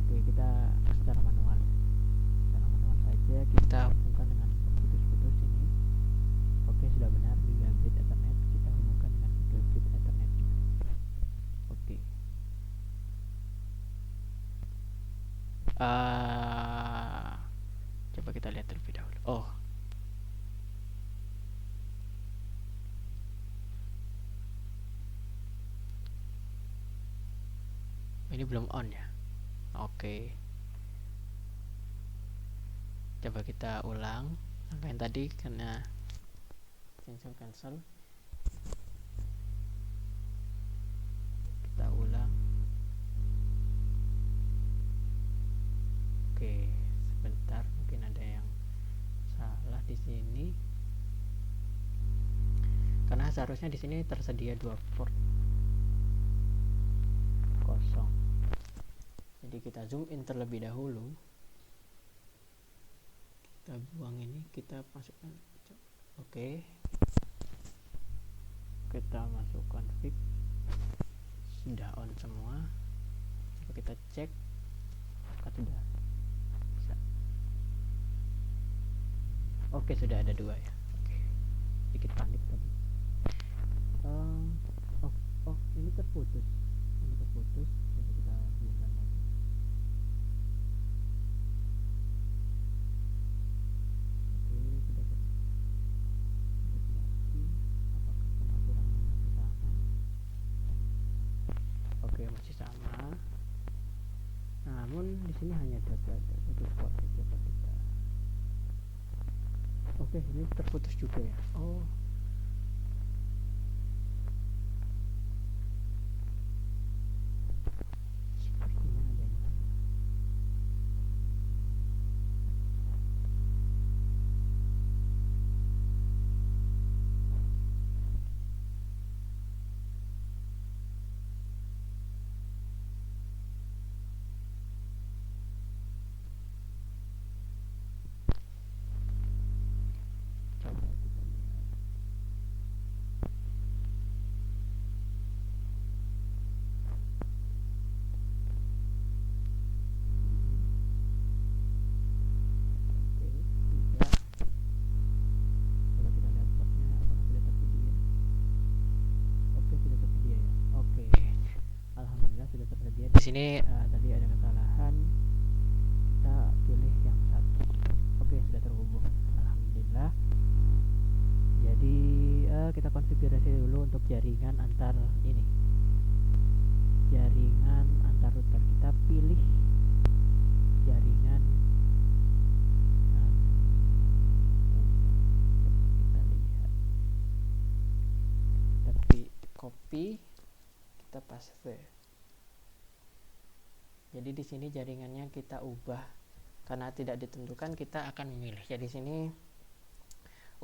Oke, kita secara manual saja kita hubungkan dengan putus-putus ini. Oke, sudah benar, gigabit Ethernet. Kita hubungkan dengan gigabit Ethernet juga. Oke. Coba kita lihat terlebih dahulu. Oh, ini belum on ya. Oke, coba kita ulang langkah yang tadi karena cancel. Kita ulang. Oke, sebentar, mungkin ada yang salah di sini. Karena seharusnya di sini tersedia 2 port kosong. Jadi kita zoom in terlebih dahulu. Kita buang ini, kita masukkan. Oke. Kita masuk config. Sudah on semua. Coba kita cek apakah sudah bisa. Oke, sudah ada 2 ya. Oke. Sedikit panik tadi. Ini terputus. Coba kita hubungkan lagi. Oke, sudah lagi. Apakah pengaturannya masih sama? Oke, masih sama. Namun di sini hanya ada satu port saja. Kita. Oke, ini terputus juga ya. Oh. sini tadi ada kesalahan, kita pilih yang satu. Oke, sudah terhubung, alhamdulillah. Jadi kita konfigurasi dulu untuk jaringan antar router. Kita pilih jaringan kita lihat, tapi copy, kita paste. Jadi di sini jaringannya kita ubah karena tidak ditentukan, kita akan memilih. Jadi sini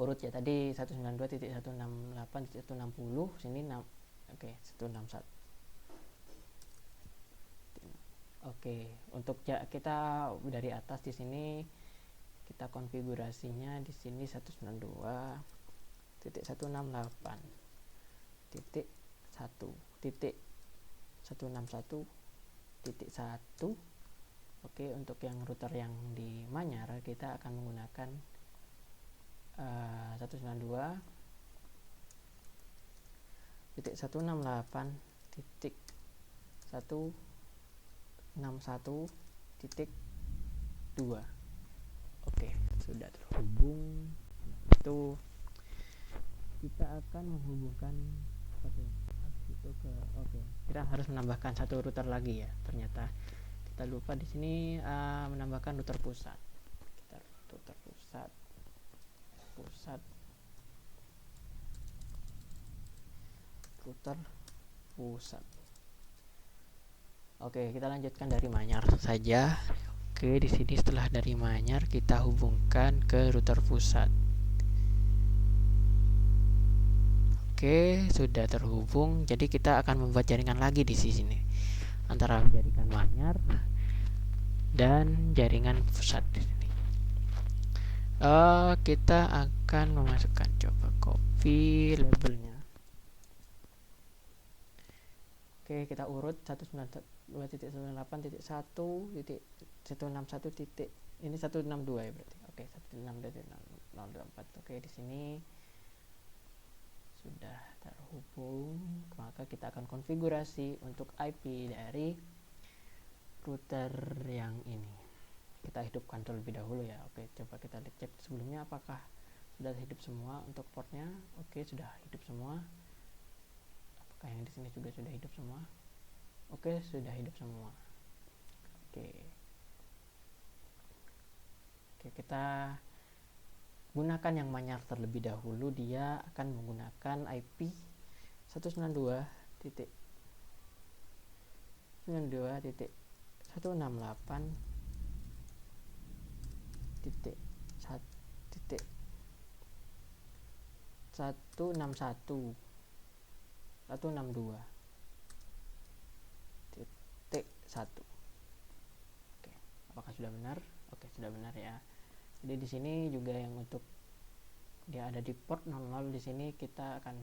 urut ya, tadi 192.168.160, sini 161. Oke, untuk kita dari atas di sini kita konfigurasinya di sini 192.1.1.161.1. Oke, untuk yang router yang di Manyar kita akan menggunakan 192.168.161.2. Oke, sudah terhubung. Itu kita akan menghubungkan kita harus menambahkan satu router lagi ya. Ternyata kita lupa di sini menambahkan router pusat. Kita router pusat. Oke, kita lanjutkan dari Manyar saja. Oke, di sini setelah dari Manyar kita hubungkan ke router pusat. Oke, sudah terhubung. Jadi kita akan membuat jaringan lagi di sini antara jaringan Manyar dan jaringan pusat di sini. Kita akan memasukkan, coba copy labelnya. Oke, kita urut 192.168.1.161. Ini 162 ya berarti. Oke, 162.024. Oke, di sini sudah terhubung. Maka kita akan konfigurasi untuk IP dari router yang ini. Kita hidupkan terlebih dahulu ya. Oke, coba kita cek sebelumnya apakah sudah hidup semua untuk portnya. Oke, sudah hidup semua. Apakah yang di sini juga sudah hidup semua? Oke, sudah hidup semua. Oke, kita gunakan yang Manyar terlebih dahulu. Dia akan menggunakan IP 192.168.162.1. Oke, apakah sudah benar? Oke, sudah benar ya. Jadi di sini juga yang untuk dia ada di port 00, di sini kita akan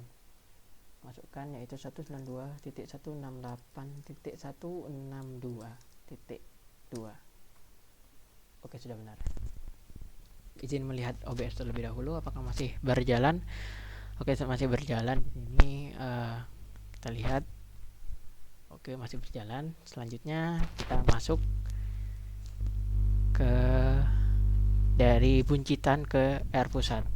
masukkan yaitu 192.168.162.2. Oke, sudah benar. Izin melihat OBS terlebih dahulu apakah masih berjalan. Oke, masih berjalan di sini. Kita lihat. Oke, masih berjalan. Selanjutnya kita masuk ke dari Buncitan ke R Pusat.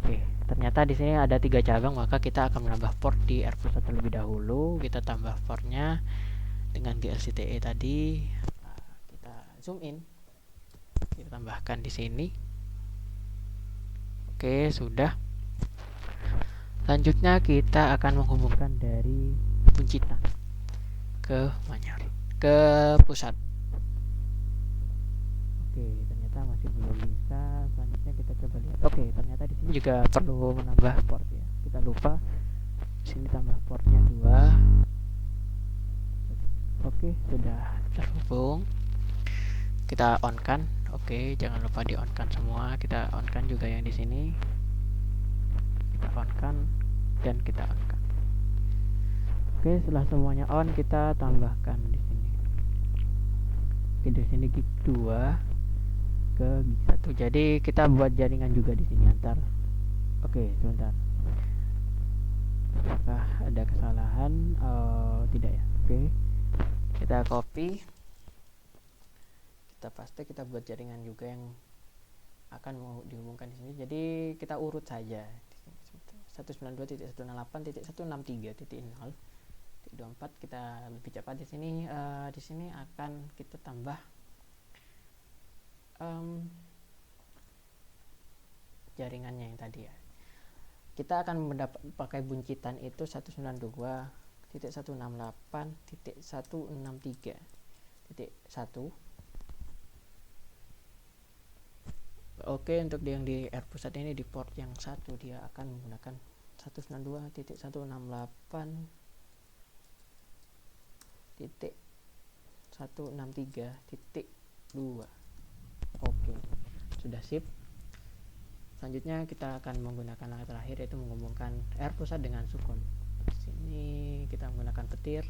Oke, ternyata di sini ada 3 cabang, maka kita akan menambah port di R Pusat terlebih dahulu. Kita tambah portnya dengan GLCTE tadi. Kita zoom in. Kita tambahkan di sini. Oke, sudah. Selanjutnya kita akan menghubungkan dari Buncitan ke Manyar, ke pusat. Oke, ternyata masih belum bisa. Selanjutnya kita coba lihat. Oke, ternyata di sini juga perlu menambah port ya. Kita lupa. Di sini tambah portnya 2. Oke, sudah terhubung. Kita on kan. Oke, jangan lupa di on kan semua. Kita on kan juga yang di sini. Kita on kan dan kita on kan. Oke, setelah semuanya on, kita tambahkan di sini. Oke, di sini gig 2 ke gig 1. Jadi kita buat jaringan juga di sini antar. Oke, sebentar. Apakah ada kesalahan? Tidak ya. Oke. kita copy, kita paste, kita buat jaringan juga yang akan mau dihubungkan di sini. Jadi kita urut saja. 192.168.163.0.24 kita lebih cepat di sini. Di sini akan kita tambah jaringannya yang tadi ya. Kita akan pakai buncitan itu 192.168.163.1. Oke, untuk yang di R pusat ini di port yang satu dia akan menggunakan 192.168.163.2. Oke, sudah sip. Selanjutnya kita akan menggunakan langkah terakhir, yaitu menghubungkan R pusat dengan sukun. Di sini kita menggunakan petir.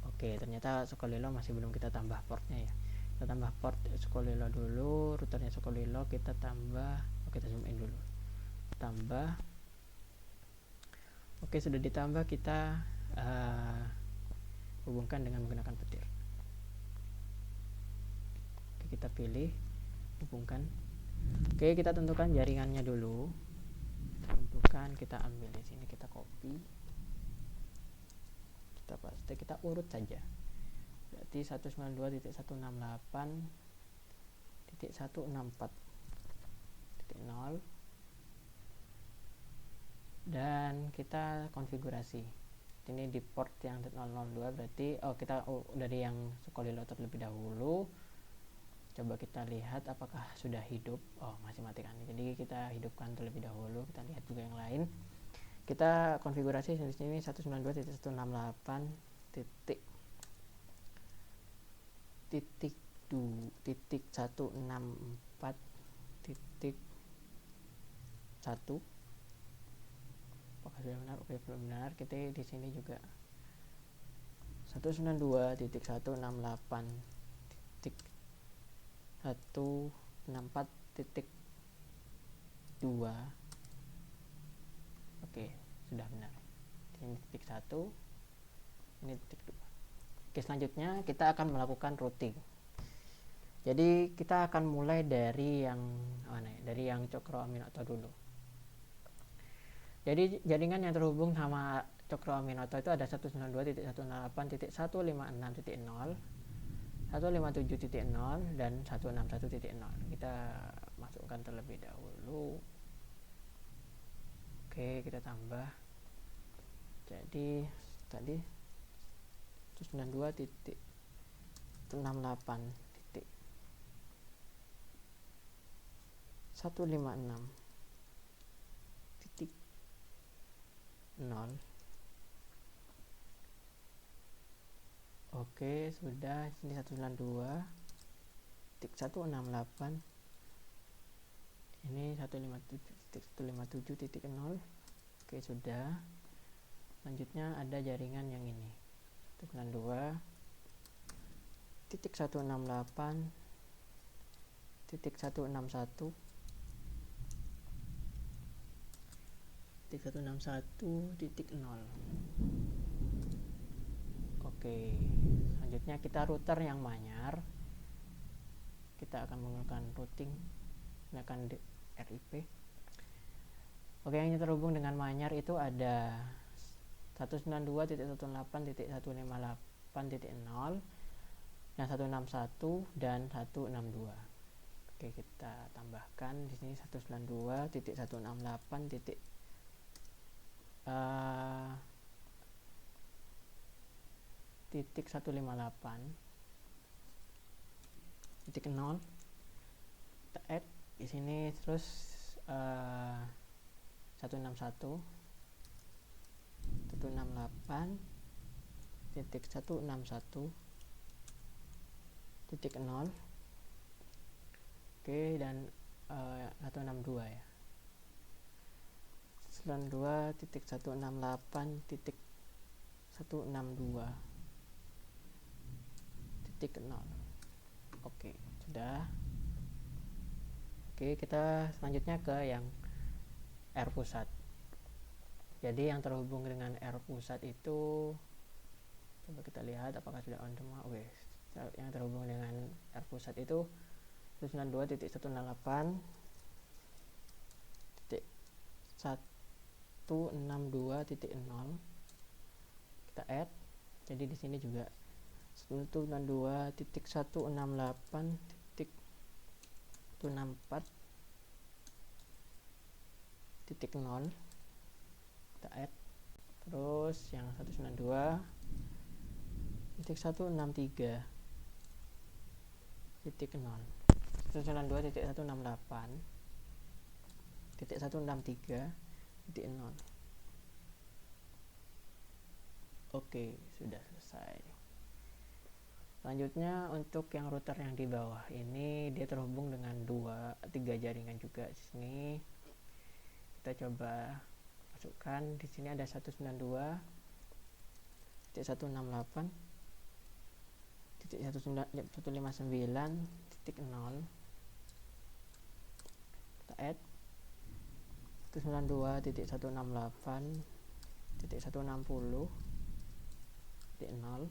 Oke, ternyata Sukolilo masih belum kita tambah portnya ya. Kita tambah port Sukolilo dulu, routernya Sukolilo kita tambah. Oke, kita zoom in dulu. Tambah. Oke, sudah ditambah, kita hubungkan dengan menggunakan petir. Oke, kita pilih hubungkan. Oke, kita tentukan jaringannya dulu. Kita ambil di sini, kita copy, kita paste, kita urut saja. Berarti 192.168.164.0 dan kita konfigurasi. Ini di port yang 002, berarti kita dari yang Sukolilo terlebih dahulu. Coba kita lihat apakah sudah hidup. Masih mati kan. Jadi kita hidupkan terlebih dahulu. Kita lihat juga yang lain. Kita konfigurasi di sini 192.168.1. Apakah sudah benar? Oke, belum benar. Kita di sini juga 192.168.164.2. Oke, sudah benar. Ini titik 1, ini titik 2. Oke, selanjutnya kita akan melakukan routing. Jadi kita akan mulai dari yang mana ya? Dari yang Cokro Aminoto dulu. Jadi jaringan yang terhubung sama Cokro Aminoto itu ada 192.168.156.0, 157.0 dan 161.0. Kita masukkan terlebih dahulu. Oke, kita tambah. Jadi tadi 192.168.156.0. Oke, sudah. Sini 192.168. Ini 157.0. Oke, sudah. Selanjutnya ada jaringan yang ini. 192.168.161.0. Oke, selanjutnya kita router yang manyar. Kita akan menggunakan routing, menggunakan RIP. Oke, yang terhubung dengan manyar itu ada 192.168.158.0 yang 161 dan 162. Oke, kita tambahkan di sini 192.168. 158.0 kita add di sini, terus 168.161.0. Oke, dan 162 ya. 192.168.162.0. Oke, sudah. Oke, kita selanjutnya ke yang R pusat. Jadi yang terhubung dengan R pusat itu Coba kita lihat apakah sudah on semua. Oke, yang terhubung dengan R pusat itu 192.168.162.0. Kita add. Jadi di sini juga 192.168.164.0 kita add. Terus yang 192.163.0, 192.168.163.0. Oke, sudah selesai. Selanjutnya untuk yang router yang di bawah ini dia terhubung dengan 3 jaringan juga. Di sini kita coba masukkan. Di sini ada 192.168.159.0. Kita add 192.168.160.0.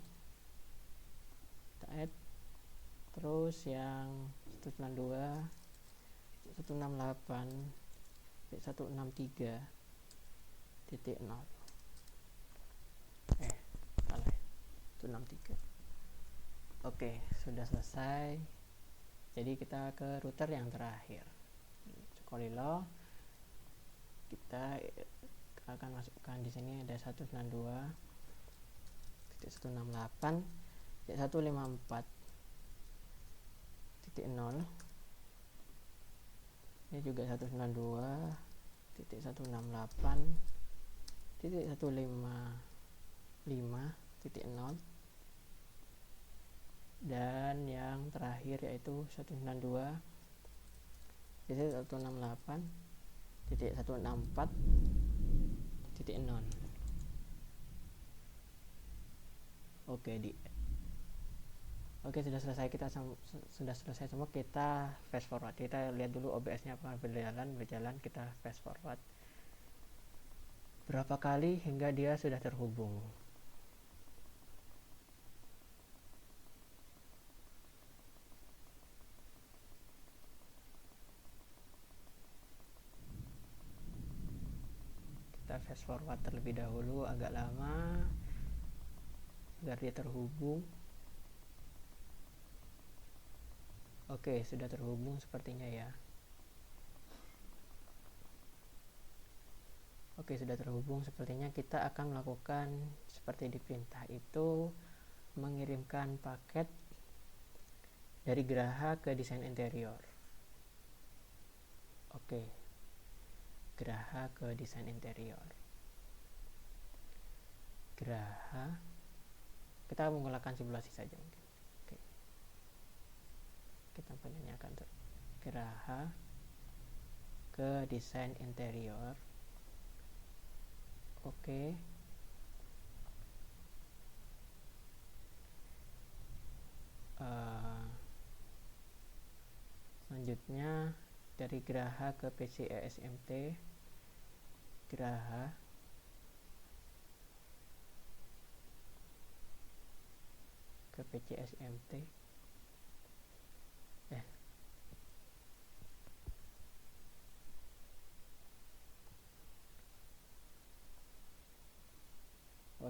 kita add. Terus yang 192.168.163.0 salah, 163. Oke, sudah selesai. Jadi kita ke router yang terakhir, Sukolilo. Kita akan masukkan di sini ada 192.168.154.0. Ini juga 192.168.155.0. dan yang terakhir yaitu 192.168.164.0. Oke, sudah selesai. Sudah selesai semua. Kita fast forward. Kita lihat dulu OBS-nya apa berjalan. Kita fast forward berapa kali hingga dia sudah terhubung. Kita fast forward terlebih dahulu agak lama agar dia terhubung. Oke, sudah terhubung sepertinya ya. Oke, sudah terhubung sepertinya. Kita akan melakukan seperti di perintah itu, mengirimkan paket dari Graha ke desain interior. Oke, Graha ke desain interior. Graha, kita menggunakan simulasi saja mungkin. Oke, kita menanyakan Graha ke desain interior. Oke. Selanjutnya dari Graha ke PC ESMT. Graha ke PC ESMT.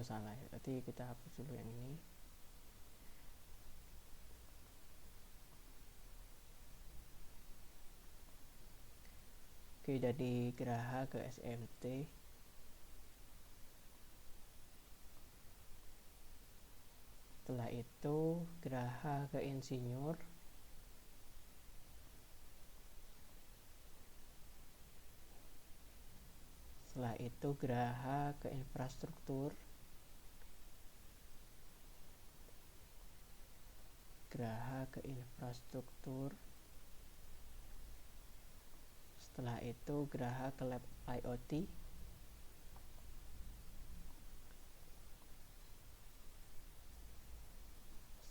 Salah, berarti kita hapus dulu yang ini. Oke, jadi Graha ke SMT. Setelah itu Graha ke Insinyur. Setelah itu Graha ke Infrastruktur. Graha ke Infrastruktur. Setelah itu Graha ke Lab IoT.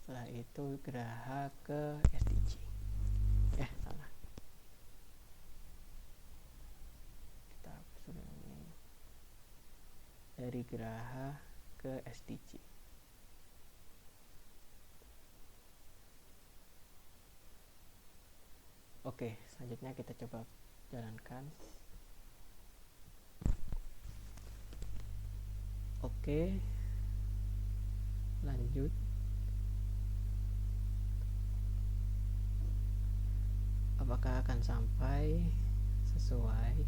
Setelah itu Graha ke SDG. Salah. Kita hapus dulu ini. Dari Graha ke SDG. Oke, selanjutnya kita coba jalankan. Oke, lanjut. Apakah akan sampai sesuai?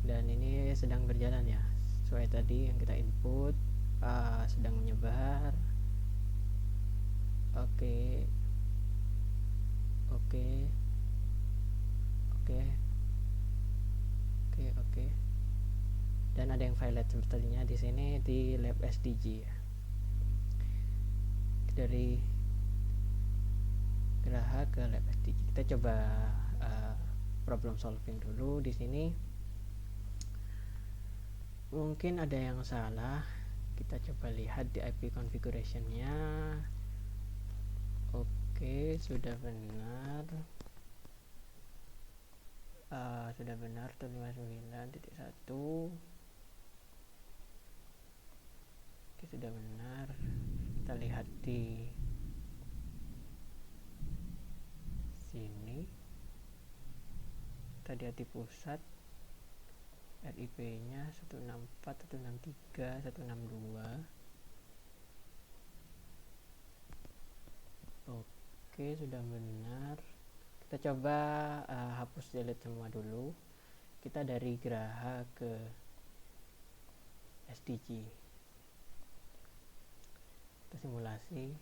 Dan ini sedang berjalan ya, sesuai tadi yang kita input. Sedang menyebar. Oke, oke, oke, oke, oke. Dan ada yang violet sepertinya di sini di lab SDG ya. Dari Geraha ke lab SDG. Kita coba problem solving dulu di sini. Mungkin ada yang salah. Kita coba lihat di IP configuration-nya. Oke, sudah benar. Sudah benar 159.1. Oke, sudah benar. Kita lihat di sini. Kita lihat di pusat. RIP-nya 164, 163, 162. Oke, sudah benar. Kita coba hapus delete semua dulu. Kita dari Geraha ke SDG. Kita simulasi.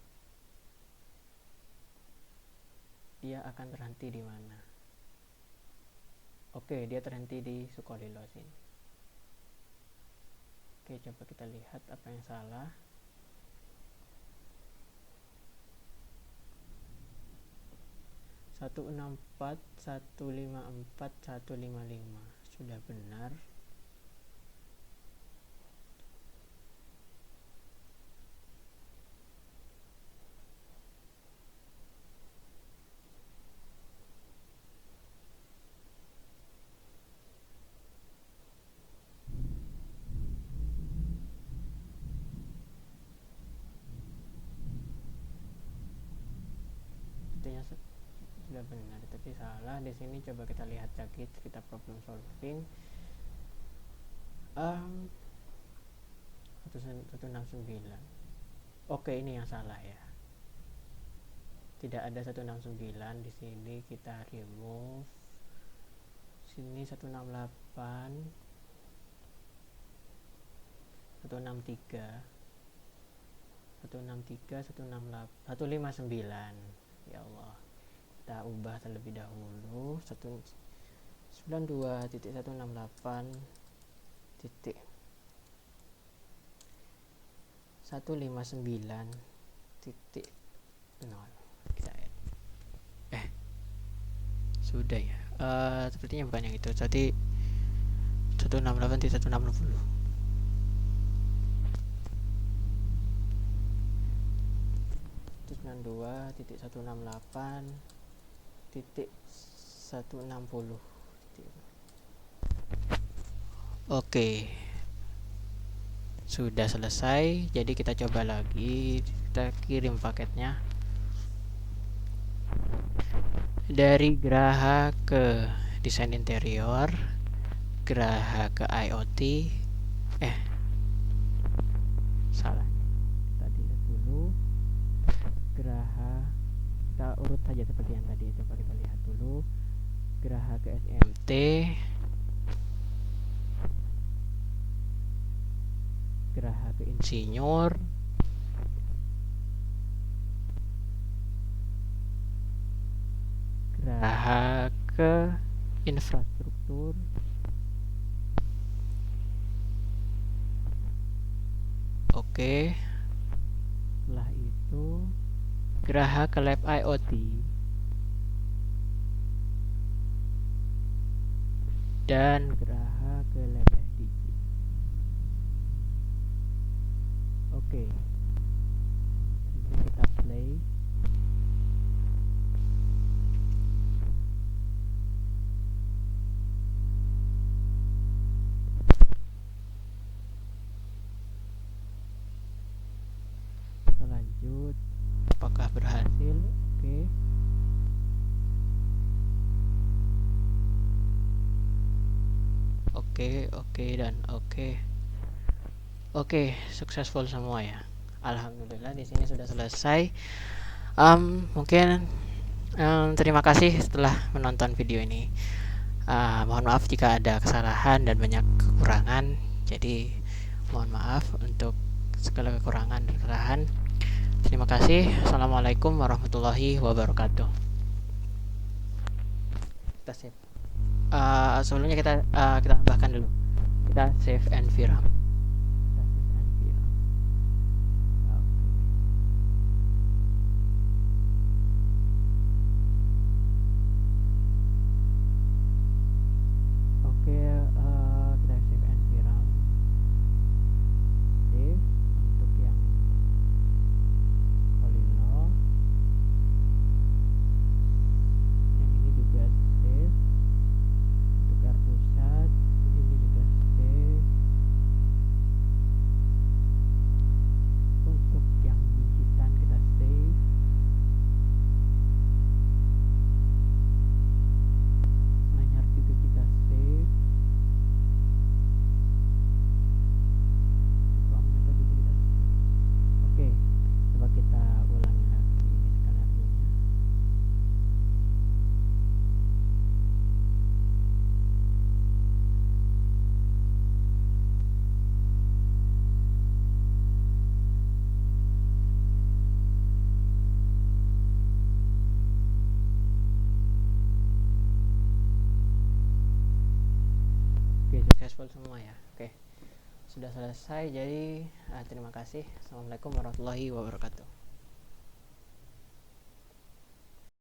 Dia akan terhenti di mana? Oke, dia terhenti di Sukolilo sini. Oke, coba kita lihat apa yang salah. Satu enam empat, 154, 155 sudah benar. Sudah benar, tapi salah di sini. Coba kita lihat lagi, kita problem solving. 169. Oke, ini yang salah ya. Tidak ada 169 di sini. Kita remove. Sini 168, 163, 163, 168, 159. Ya Allah, kita ubah terlebih dahulu. 192.168.159.0. Sudah ya. Sepertinya bukan yang itu. Tadi 168.160. 192.168.160. Oke, sudah selesai. Jadi kita coba lagi. Kita kirim paketnya dari Geraha ke desain interior, Geraha ke IoT. Salah. Kita delete dulu. Geraha, kita urut saja seperti yang tadi. Coba kita lihat dulu. Geraha ke SMT, Geraha ke insinyur, Geraha ke infrastruktur, oke. Setelah itu Geraha ke lab IoT dan Geraha ke lab SDG. Oke, kita play. Lanjut, apakah berhasil? Oke. oke, dan oke. Oke, successful semua ya. Alhamdulillah di sini sudah selesai. Mungkin terima kasih setelah menonton video ini. Mohon maaf jika ada kesalahan dan banyak kekurangan. Jadi mohon maaf untuk segala kekurangan dan kesalahan. Terima kasih. Assalamualaikum warahmatullahi wabarakatuh. Kita save. Sebelumnya kita tambahkan dulu. Kita save environment. Oke, kita save environment. Save untuk yang Kolilo. Yang ini juga save. Untuk R pusat ini juga save. Untuk yang bijitan kita save. Manyar juga kita save. Ruang meta juga kita save. Oke, coba kita ulangi lagi ini skenario nya. Oke, successful semua ya. Oke, sudah selesai. Jadi terima kasih. Assalamualaikum warahmatullahi wabarakatuh.